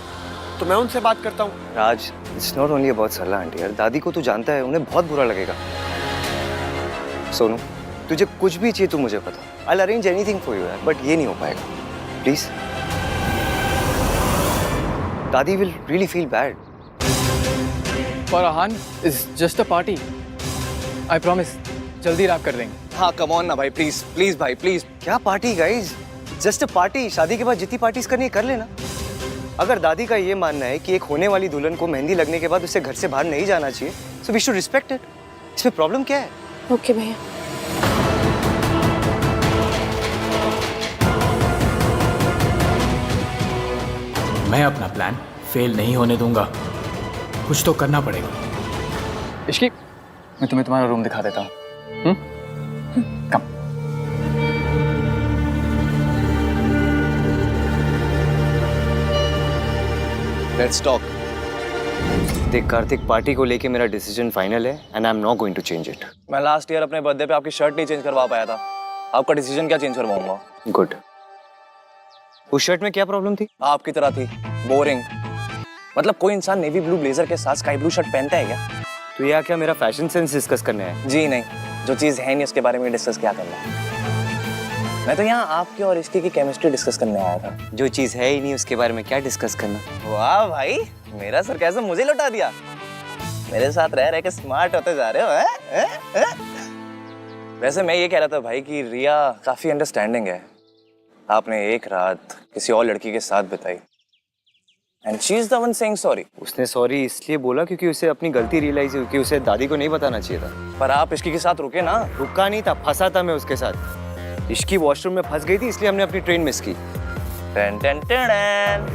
तो मैं उनसे बात करता हूँ। Raj, it's not only about Sarla aunty यार, दादी को तू जानता है, उन्हें बहुत बुरा लगेगा। सोनू, तुझे कुछ भी चाहिए तू मुझे बता, I will arrange anything for you यार, बट ये नहीं हो पाएगा प्लीज। दादी will really feel bad. For Aahan is just a party, I promise जल्दी रैप कर देंगे। हाँ कम ऑन ना भाई, प्लीज प्लीज भाई प्लीज। क्या party guys, just a party. शादी के बाद जितनी पार्टीज करनी है कर लेना। अगर दादी का ये मानना है कि एक होने वाली दुल्हन को मेहंदी लगने के बाद उसे घर से बाहर नहीं जाना चाहिए, so we should respect it. इसमें प्रॉब्लम क्या है? ओके भैया। मैं अपना प्लान फेल नहीं होने दूंगा, कुछ तो करना पड़ेगा। इश्की, मैं तुम्हें तुम्हारा रूम दिखा देता हूँ। कम। Let's talk. देख कार्तिक, पार्टी को लेके मेरा डिसीजन फाइनल है and I am not going to change it. मैं लास्ट ईयर अपने बर्थडे पे आपकी शर्ट नहीं चेंज करवा पाया था, आपका डिसीजन क्या चेंज करवाऊंगा? गुड। उस शर्ट में क्या प्रॉब्लम थी? आपकी तरह थी, बोरिंग। मतलब कोई इंसान नेवी ब्लू ब्लेजर के साथ स्काई ब्लू शर्ट पहनता है क्या? तो यह क्या मेरा फैशन सेंस डिस्कस करने है? जी नहीं, जो चीज है नहीं उसके बारे में डिस्कस क्या करना है। मैं तो यहाँ आपकी और इसकी की केमिस्ट्री डिस्कस करने आया था। जो चीज है ही नहीं उसके बारे में क्या डिस्कस करना? वाह भाई, मेरा सरकाज़म मुझे लौटा दिया। मेरे साथ रह रह के स्मार्ट होते जा रहे हो हैं? वैसे मैं ये कह रहा था भाई कि रिया काफी अंडरस्टैंडिंग है। आपने एक रात किसी और लड़की के साथ बिताई and she is the one saying sorry. उसने सॉरी इसलिए बोला क्योंकि उसे अपनी गलती रियलाइज हुई कि उसे दादी को नहीं बताना चाहिए था। पर आप इश्की के साथ रुके ना। रुका नहीं था, फंसा था मैं उसके साथ। इश्की वॉशरूम में फंस गई थी इसलिए हमने अपनी ट्रेन मिस की। टन टन टन।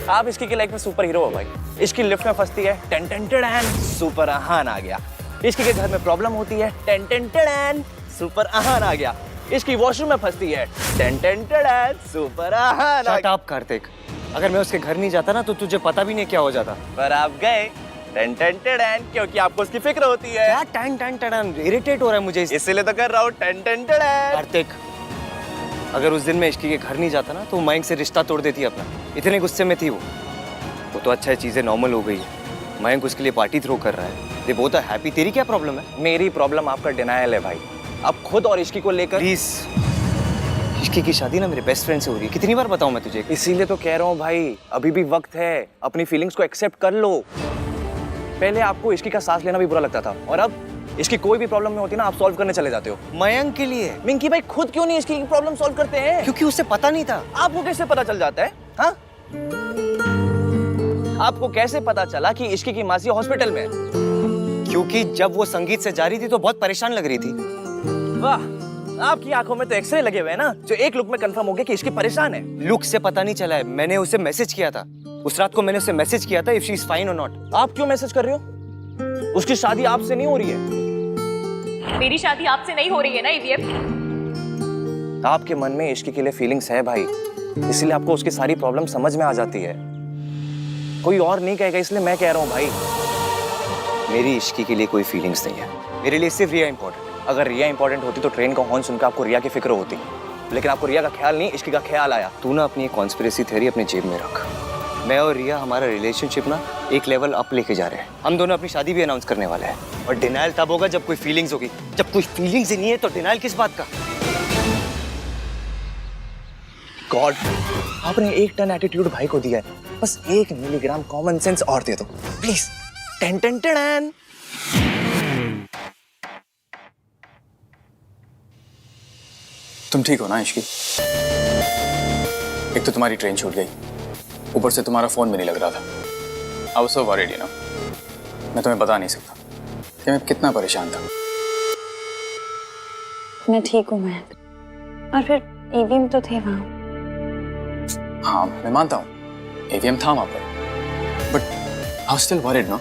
आप इसकी लाइफ में सुपर हीरो हो भाई। इसकी लिफ्ट में फंसती है, ten ten ten, super Ahaan आ गया। इसकी के घर में प्रॉब्लम होती है, ten ten ten, super Ahaan आ गया। इसकी वॉशरूम में फंसती है, ten ten ten, super Ahaan आ गया। शट अप कार्तिक, अगर मैं उसके घर नहीं जाता ना तो तुझे पता भी नहीं क्या हो जाता। पर आप गए, टेन टेन टेन, क्योंकि आपको उसकी फिक्र होती है। क्या टेन टेन टेन, इरिटेट हो रहा है मुझे इसीलिए तो कर रहा हूँ, टेन टेन टेन। कार्तिक, अगर उस दिन मैं इश्की के घर नहीं जाता ना तो मयंक से रिश्ता तोड़ देती अपना। इतने गुस्से में थी वो तो अच्छा है, चीजें नॉर्मल हो गई है। मयंक उसके लिए पार्टी थ्रो कर रहा है, दे बोथ आर हैप्पी। तेरी क्या प्रॉब्लम है? मेरी प्रॉब्लम आपका डिनायल है भाई। अब खुद और इश्की को लेकर प्लीज, इश्की की शादी ना मेरे बेस्ट फ्रेंड से हो रही है, कितनी बार बताऊं मैं तुझे? इसीलिए तो कह रहा हूँ भाई, अभी भी वक्त है, अपनी फीलिंग्स को एक्सेप्ट कर लो। पहले आपको इश्की का सांस लेना भी बुरा लगता था, और अब इसकी कोई भी प्रॉब्लम में होती है ना, आप सॉल्व करने चले जाते हो। मयंक के लिए। मिंकी भाई खुद क्यों नहीं इसकी प्रॉब्लम सॉल्व करते हैं? क्योंकि उसे पता नहीं था। आपको कैसे पता चल जाता है? हाँ, आपको कैसे पता चला कि इश्की की मासी हॉस्पिटल में है? क्योंकि जब वो संगीत से जा रही थी तो बहुत परेशान लग रही थी। वाह, आपकी आंखों में तो एक्सरे लगे हुए हैं ना, जो एक लुक में कंफर्म हो गया कि इश्की परेशान है। लुक से पता नहीं चला है, मैंने उसे मैसेज किया था। उस रात को मैंने उसे मैसेज किया था, इफ शी इज फाइन और नॉट। आप क्यों मैसेज कर रहे हो? उसकी शादी आपसे नहीं हो रही है। मेरी शादी आपसे नहीं हो रही है ना ईवीएम? आपके मन में इश्की के लिए फीलिंग्स है भाई, इसलिए आपको उसकी सारी प्रॉब्लम समझ में आ जाती है। कोई और नहीं कहेगा, इसलिए मैं कह रहा हूँ भाई। मेरी इश्की के लिए कोई फीलिंग्स नहीं है, मेरे लिए सिर्फ रिया इंपॉर्टेंट। अगर रिया इंपॉर्टेंट होती तो ट्रेन का हॉर्न सुनकर आपको रिया की फिक्र होती, लेकिन आपको रिया का ख्याल नहीं, इश्की का ख्याल आया। तू ना अपनी कॉन्स्पिरेसी थ्योरी अपने जेब में रख। मैं और रिया हमारा रिलेशनशिप ना एक लेवल अप लेके जा रहे हैं। हम दोनों अपनी शादी भी अनाउंस करने वाले हैं, और डिनायल तब होगा जब कोई फीलिंग्स होगी। जब कोई फीलिंग्स ही नहीं है तो डिनायल किस बात का? गॉड, आपने एक टन एटीट्यूड भाई को दिया है, बस 1 मिलीग्राम कॉमन सेंस और दे दो प्लीज। Ten ten ten. तुम ठीक हो ना इश्की? एक तो तुम्हारी ट्रेन छूट गई, ऊपर से तुम्हारा फोन भी नहीं लग रहा था। I was so worried, you know. मैं तुम्हें बता नहीं सकता कि मैं कितना परेशान था। मैं ठीक हूँ मयंक, और फिर ईवीएम तो थे वहाँ। हाँ, मैं मानता हूँ एवीएम था वहाँ पर, but I was still worried, no?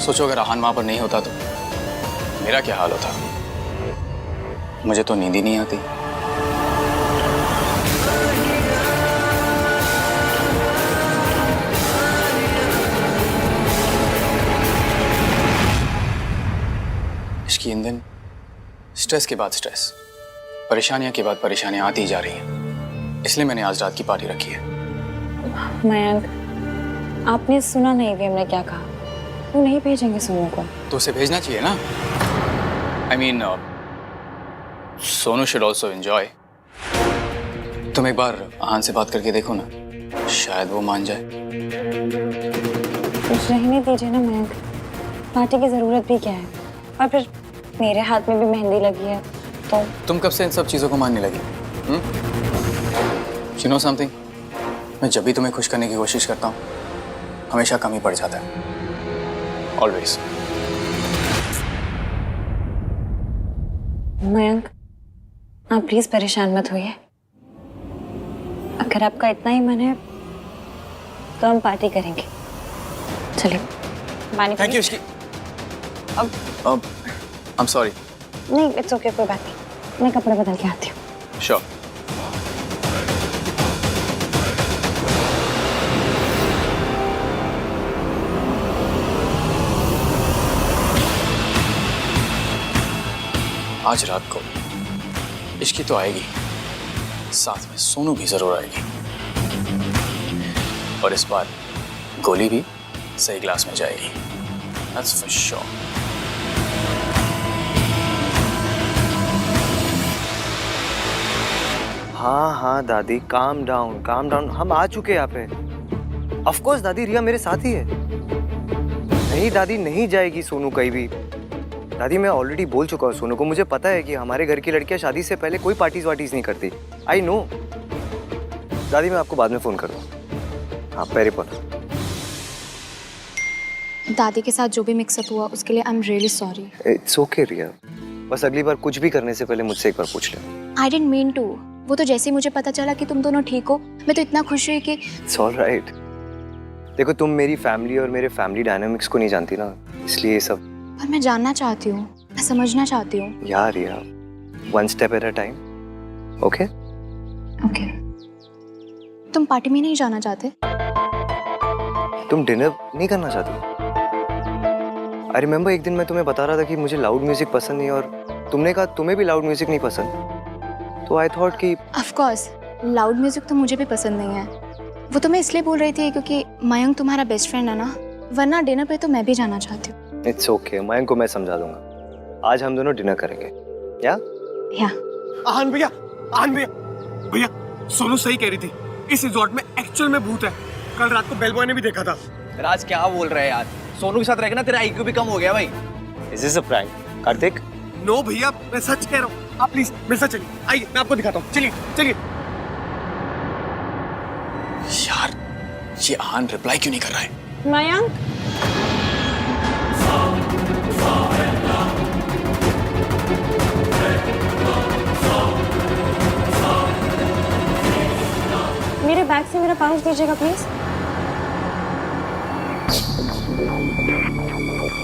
सोचो अगर आहान वहाँ पर नहीं होता तो मेरा क्या हाल होता। मुझे तो नींद ही नहीं आती। इसकी ईंधन स्ट्रेस के बाद स्ट्रेस, परेशानियां के बाद परेशानियां आती ही जा रही हैं, इसलिए मैंने आज रात की पार्टी रखी है। मयंक, आपने सुना नहीं ईवीएम ने क्या कहा? वो नहीं भेजेंगे सोनू को। तो उसे भेजना चाहिए ना। I mean, Sonu should also enjoy. तुम एक बार आहान से बात करके देखो ना, शायद वो मान जाए। रहने दीजिए ना मयंक, पार्टी की जरूरत भी क्या है? और फिर मेरे हाथ में भी मेहंदी लगी है तो। तुम कब से इन सब चीजों को मानने लगी? You know something? मैं जब भी तुम्हें खुश करने की कोशिश करता हूँ, हमेशा कम ही पड़ जाता है। Always. मयंक, आप प्लीज परेशान मत होइए। अगर आपका इतना ही मन है तो हम पार्टी करेंगे। चलिए पानी। Thank you Ishki. अब I'm sorry. नहीं, इट्स ओके, कोई बात नहीं। मैं कपड़े बदल के आती हूँ। Sure. आज रात को इश्की तो आएगी, साथ में सोनू भी जरूर आएगी, और इस बार गोली भी सही ग्लास में जाएगी। That's for sure. हाँ हाँ दादी, काम डाउन। हम आ चुके यहाँ पे। ऑफ कोर्स दादी, रिया मेरे साथ ही है। नहीं दादी, नहीं जाएगी सोनू कहीं भी। दादी मैं ऑलरेडी बोल चुका हूँ सोनू को, मुझे पता है कि हमारे घर की लड़कियां शादी से पहले कोई पार्टीज नहीं करती। I know. दादी मैं आपको बाद में फोन करूँ। हाँ, पेरी पर। दादी के साथ जो भी मिक्सअप हुआ उसके लिए I am really sorry. It's okay Riya, बस अगली बार कुछ भी करने से पहले मुझसे एक बार पूछ ले। I didn't mean to. वो तो जैसे ही मुझे पता चला कि तुम दोनों ठीक हो, मैं तो इतना खुश हुई कि इट्स ऑल राइट। देखो तुम मेरी फैमिली और मेरे फैमिली डायनामिक्स को नहीं जानती ना, इसलिए ये सब। पर मैं जानना चाहती हूँ, मैं समझना चाहती हूँ। यार यार, one step at a time. Okay okay. तुम पार्टी में नहीं जाना चाहते? तुम डिनर नहीं करना चाहती? आई रिमेम्बर एक दिन मैं तुम्हें बता रहा था कि मुझे लाउड म्यूजिक पसंद नहीं, और तुमने कहा तुम्हें भी लाउड म्यूजिक नहीं पसंद। तो आई थॉट कि ऑफ कोर्स लाउड म्यूजिक तो मुझे भी पसंद नहीं है। वो तो मैं इसलिए बोल रही थी क्योंकि मयंक तुम्हारा बेस्ट फ्रेंड है ना, वरना डिनर पे तो मैं भी जाना चाहती हूँ। इट्स ओके, मयंक को मैं समझा दूंगा। आज हम दोनों डिनर करेंगे। या आहान भैया, आहान भैया, भैया सोनू सही कह रही थी, इस रिजॉर्ट में एक्चुअल में भूत है। कल रात को बेल बॉय ने भी देखा था। राज क्या बोल रहा है यार, सोनू के साथ रहेगा ना तेरा IQ भी कम हो गया भाई। Is this a prank Kartik? No भैया, मैं सच कह रहा हूँ। आप प्लीज मेरे साथ चलिए, आइए मैं आपको दिखाता हूँ। चलिए चलिए। यार ये आहान रिप्लाई क्यों नहीं कर रहा है? मयंक, मेरे बैग से मेरा पाउच दीजिएगा प्लीज।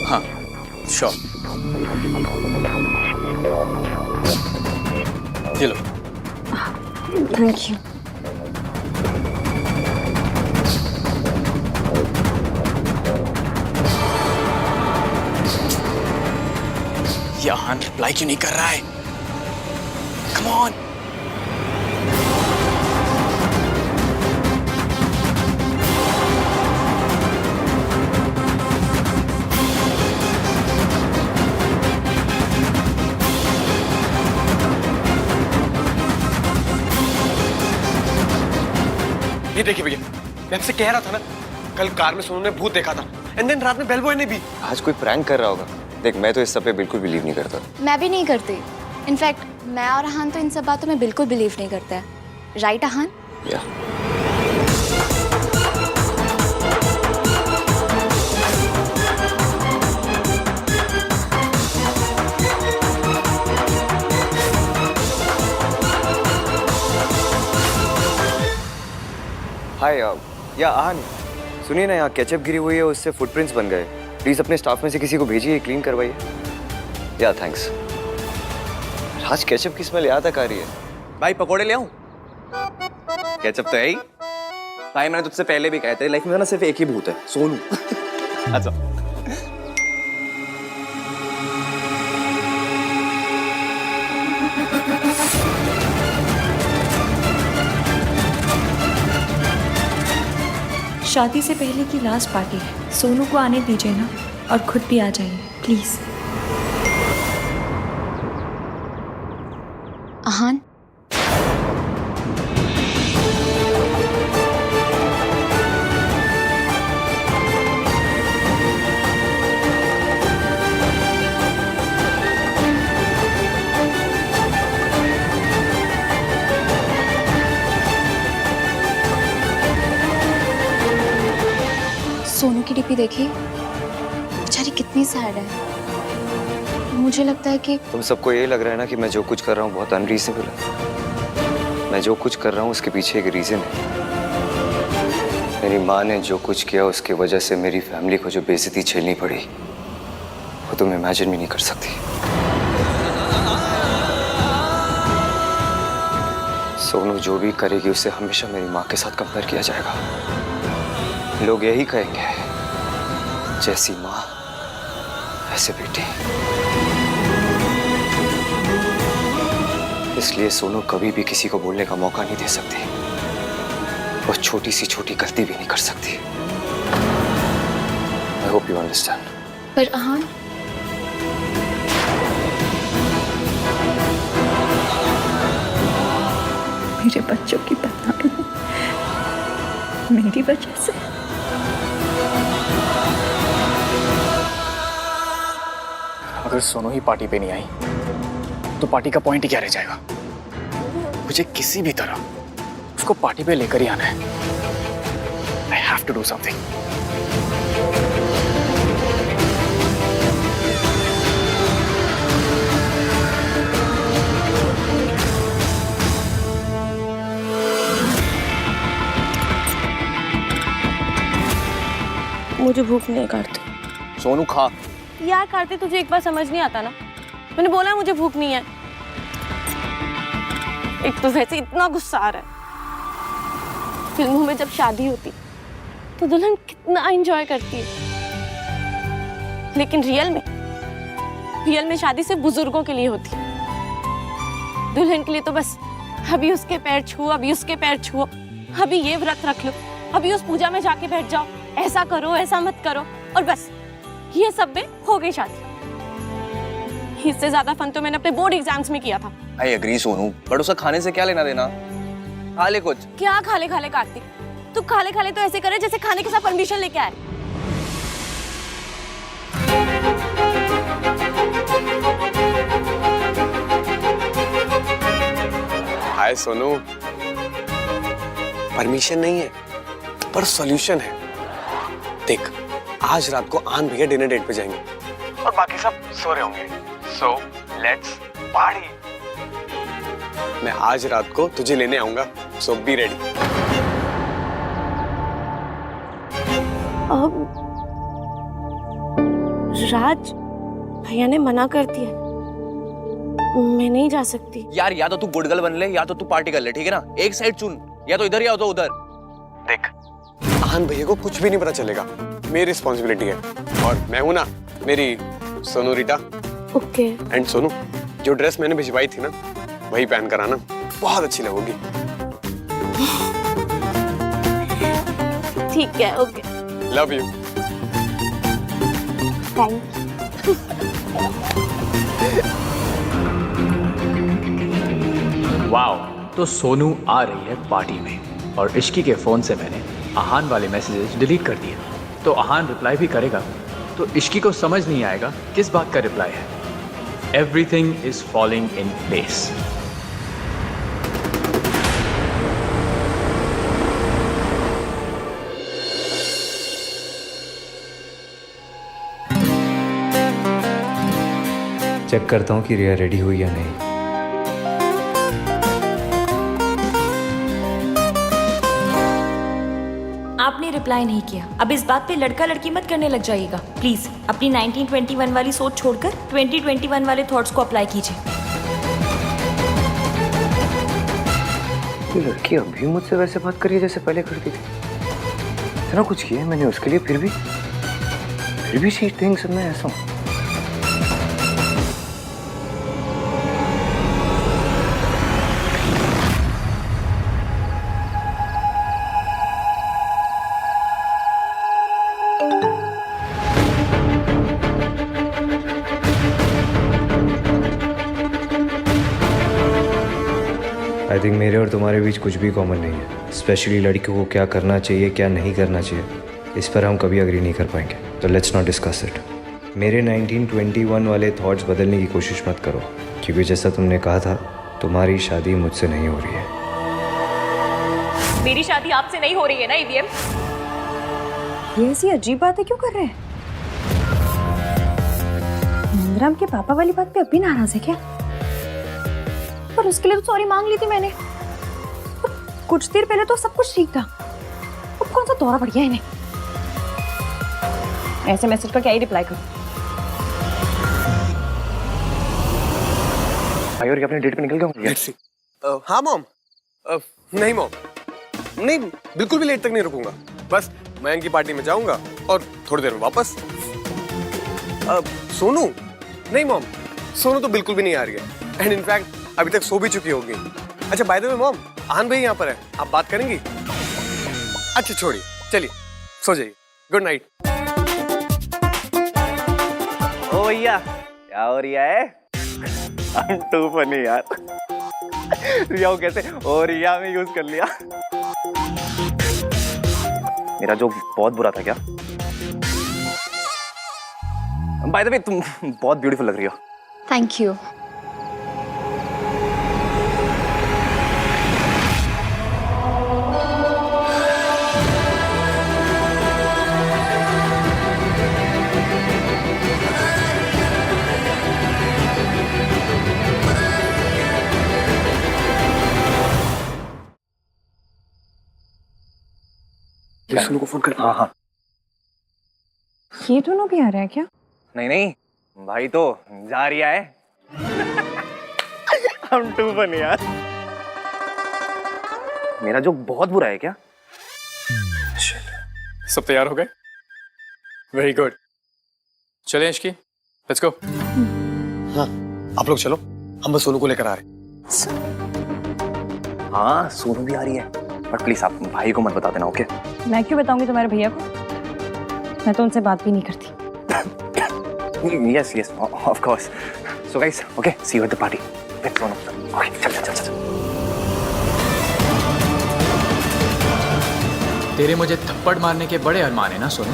हाँ श्योर। ये लो। Thank you. ये आहान रिप्लाई क्यों नहीं कर रहा है? Come on. ये देखिए भैया, मैं आपसे कह रहा था ना, कल कार में सोनू ने भूत देखा था, एंड देन रात में बेल बॉय ने भी। आज कोई प्रैंक कर रहा होगा। देख मैं तो इस सब पे बिल्कुल बिलीव नहीं करता। मैं भी नहीं करती। इनफैक्ट मैं और आहान तो इन सब बातों में बिल्कुल बिलीव नहीं करते हैं। राइट आहान? या हाय या आहान, सुनिए ना, यहाँ केचप गिरी हुई है, उससे फुटप्रिंट्स बन गए। प्लीज अपने स्टाफ में से किसी को भेजिए, क्लीन करवाइए। या थैंक्स। आज केचप की स्मेल यहाँ तक आ रही है। भाई पकोड़े ले आऊं? केचप तो है ही। भाई मैंने तुझसे पहले भी कहा तेरी लाइफ में ना सिर्फ एक ही भूत है, सोनू। अच्छा शादी से पहले की लास्ट पार्टी है, सोनू को आने दीजिए ना, और खुद भी आ जाइए प्लीज। आहान, सोनू की डीपी देखी, बेचारी कितनी सैड है। मुझे लगता है कि तुम सबको ये लग रहा है ना कि मैं जो कुछ कर रहा हूँ बहुत अनरीजनेबल है। मैं जो कुछ कर रहा हूँ उसके पीछे एक रीजन है। मेरी माँ ने जो कुछ किया उसके वजह से मेरी फैमिली को जो बेइज्जती झेलनी पड़ी, वो तुम इमेजिन भी नहीं कर सकती। सोनू जो भी करेगी उसे हमेशा मेरी माँ के साथ कंपेयर किया जाएगा। लोग यही कहेंगे, जैसी माँ ऐसे बेटी। इसलिए सोनू कभी भी किसी को बोलने का मौका नहीं दे सकती, और छोटी सी छोटी गलती भी नहीं कर सकती। I hope you understand. पर आहान, मेरे बच्चों की बदनामी मेरी वजह से। अगर सोनू ही पार्टी पे नहीं आई तो पार्टी का पॉइंट ही क्या रह जाएगा? मुझे किसी भी तरह उसको पार्टी पे लेकर ही आना है। I have to do something. मुझे भूख नहीं है कार्तिक। सोनू खा। यार कार्तिक तुझे एक बार समझ नहीं आता ना, मैंने बोला मुझे भूख नहीं है। एक तो वैसे इतना गुस्सा आ रहा है। फिल्मों में जब शादी होती तो दुल्हन कितना एंजॉय करती है, लेकिन रियल में शादी सिर्फ बुजुर्गों के लिए होती है। दुल्हन के लिए तो बस अभी उसके पैर छुओ, अभी उसके पैर छुओ, अभी ये व्रत रख लो, अभी उस पूजा में जाके बैठ जाओ, ऐसा करो ऐसा मत करो, और बस ये सब में हो गई शादी। इससे ज्यादा फन तो मैंने अपने बोर्ड एग्जाम्स में किया था। आई एग्री सोनू, बट उसका खाने से क्या लेना देना? खा ले कुछ। क्या खाले खाले कार्तिक, तू खाले खाले तो ऐसे करे जैसे खाने के साथ परमिशन लेके आए। हाय सोनू, परमिशन नहीं है पर सॉल्यूशन है। देख, आज रात को आन भैया डिनर डेट पे जाएंगे और बाकी सब सो रहे होंगे, सो लेट्स पार्टी। मैं आज रात को तुझे लेने आऊंगा, सो बी रेडी। अब राज भैया ने मना कर दिया, मैं नहीं जा सकती। यार या तो तू गुड गर्ल बन ले या तो तू पार्टी कर ले, ठीक है ना? एक साइड चुन, या तो इधर या तो उधर। देख, आन भैया को कुछ भी नहीं पता चलेगा, मेरी रिस्पॉन्सिबिलिटी है। और मैं हूं ना, मेरी सोनू रीटा। ओके। एंड सोनू, जो ड्रेस मैंने भिजवाई थी ना, वही पहन कर आना, बहुत अच्छी लगोगी। ठीक है, okay. Love you. Thank wow, तो सोनू आ रही है पार्टी में, और इश्की के फ़ोन से मैंने आहान वाले मैसेजेस डिलीट कर दिए। तो आहान रिप्लाई भी करेगा तो इश्की को समझ नहीं आएगा किस बात का रिप्लाई है। Everything is falling in place. Check करता हूँ कि रिया रेडी हुई या नहीं। आपने रिप्लाई नहीं किया। अब इस बात पे लड़का लड़की मत करने लग जाइएगा प्लीज। अपनी 1921 वाली सोच छोड़कर 2021 वाले थॉट्स को अप्लाई कीजिए। ये लड़की अभी मुझसे वैसे बात करी जैसे पहले करती थी। इतना कुछ किया है मैंने उसके लिए, फिर भी शी थिंक्स मैं ऐसा हूँ। आई थिंक मेरे और तुम्हारे बीच कुछ भी कॉमन नहीं है, स्पेशली लड़कियों को क्या करना चाहिए क्या नहीं करना चाहिए, इस पर हम कभी अग्री नहीं कर पाएंगे। तो लेट्स नॉट डिस्कस इट। मेरे 1921 वाले थॉट्स बदलने की कोशिश मत करो, क्योंकि जैसा तुमने कहा था, तुम्हारी शादी मुझसे नहीं हो रही है। मेरी शादी आपसे नहीं हो रही है ना ईवीएम? ये ऐसी अजीब बातें क्यों कर रहे हैं? नंदराम के पापा वाली बात पे अभी नाराज है क्या? पर उसके लिए तो सॉरी मांग ली थी मैंने। कुछ देर पहले तो सब कुछ ठीक था, अब कौन सा दौरा पड़ गया इन्हें? ऐसे मैसेज का क्या ही रिप्लाई करूं? भाई और अपने डेट पे निकल गया। हाँ मॉम। नहीं मॉम, नहीं, बिल्कुल भी लेट तक नहीं रुकूंगा। बस मयंक की पार्टी में जाऊंगा और थोड़ी देर में वापस। सोनू? नहीं मॉम, सोनू तो बिल्कुल भी नहीं आ रही है, एंड इनफैक्ट अभी तक सो भी चुकी होगी। अच्छा बाय द वे मॉम, आहान भाई यहाँ पर है, आप बात करेंगी? अच्छा छोड़िए, चलिए सो जाइए, गुड नाइट। ओ भैया, क्या हो रिया है? टू फनी यार। रिया को कैसे ओ रिया में यूज कर लिया। मेरा जो बहुत बुरा था क्या? बाय द वे तुम बहुत ब्यूटीफुल लग रही हो। Thank you. सोनू को फोन कर। हाँ हाँ। ये दोनों भी आ रहे हैं क्या? नहीं नहीं, भाई तो जा रिया है। हम टू बने यार। मेरा जोक बहुत बुरा है क्या? सब तैयार हो गए? Very good. चलें इश्की, लेट्स गो। हाँ, आप लोग चलो, हम बस सोनू को लेकर आ रहे हैं। हाँ, सोनू भी आ रही है, बट प्लीज आप भाई को मत बता देना, ओके? मैं क्यों बताऊंगी तुम्हारे भैया को? मैं तो उनसे बात भी नहीं करती। Yes yes, of course. So guys, okay, see you at the party with Sonu. Okay, चल चल चल चल। तेरे मुझे थप्पड़ मारने के बड़े अरमान है ना सोनू?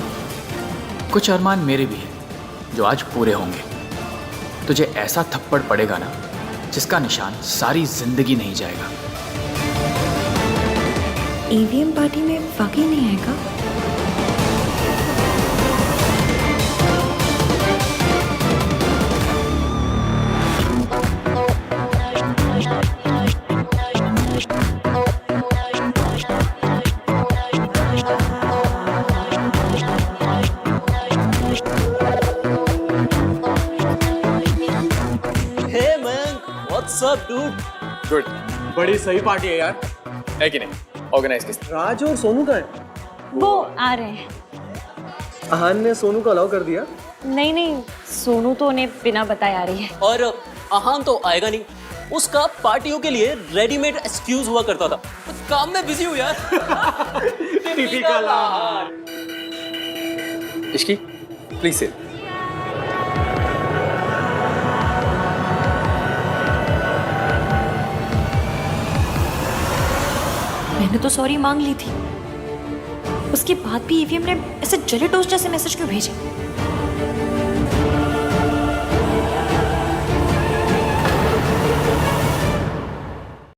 कुछ अरमान मेरे भी हैं जो आज पूरे होंगे। तुझे ऐसा थप्पड़ पड़ेगा ना जिसका निशान सारी जिंदगी नहीं जाएगा। ईवीएम पार्टी में वाकई नहीं आएगा? गुड, बड़ी सही पार्टी है यार। है कि नहीं? ऑर्गेनाइज किस? राज और सोनू का है। वो आ रहे हैं। आहान ने सोनू को अलाउ कर दिया? नहीं नहीं, सोनू तो उन्हें बिना बताए आ रही है। और आहान तो आएगा नहीं, उसका पार्टियों के लिए रेडीमेड एक्सक्यूज हुआ करता था। तो काम में बिजी हूँ यार। Typical Aahan. Ishki, please sit. मैंने तो सॉरी मांग ली थी, उसके बाद भी ईवीएम ने ऐसे जले टोस्ट जैसे मैसेज क्यों भेजे?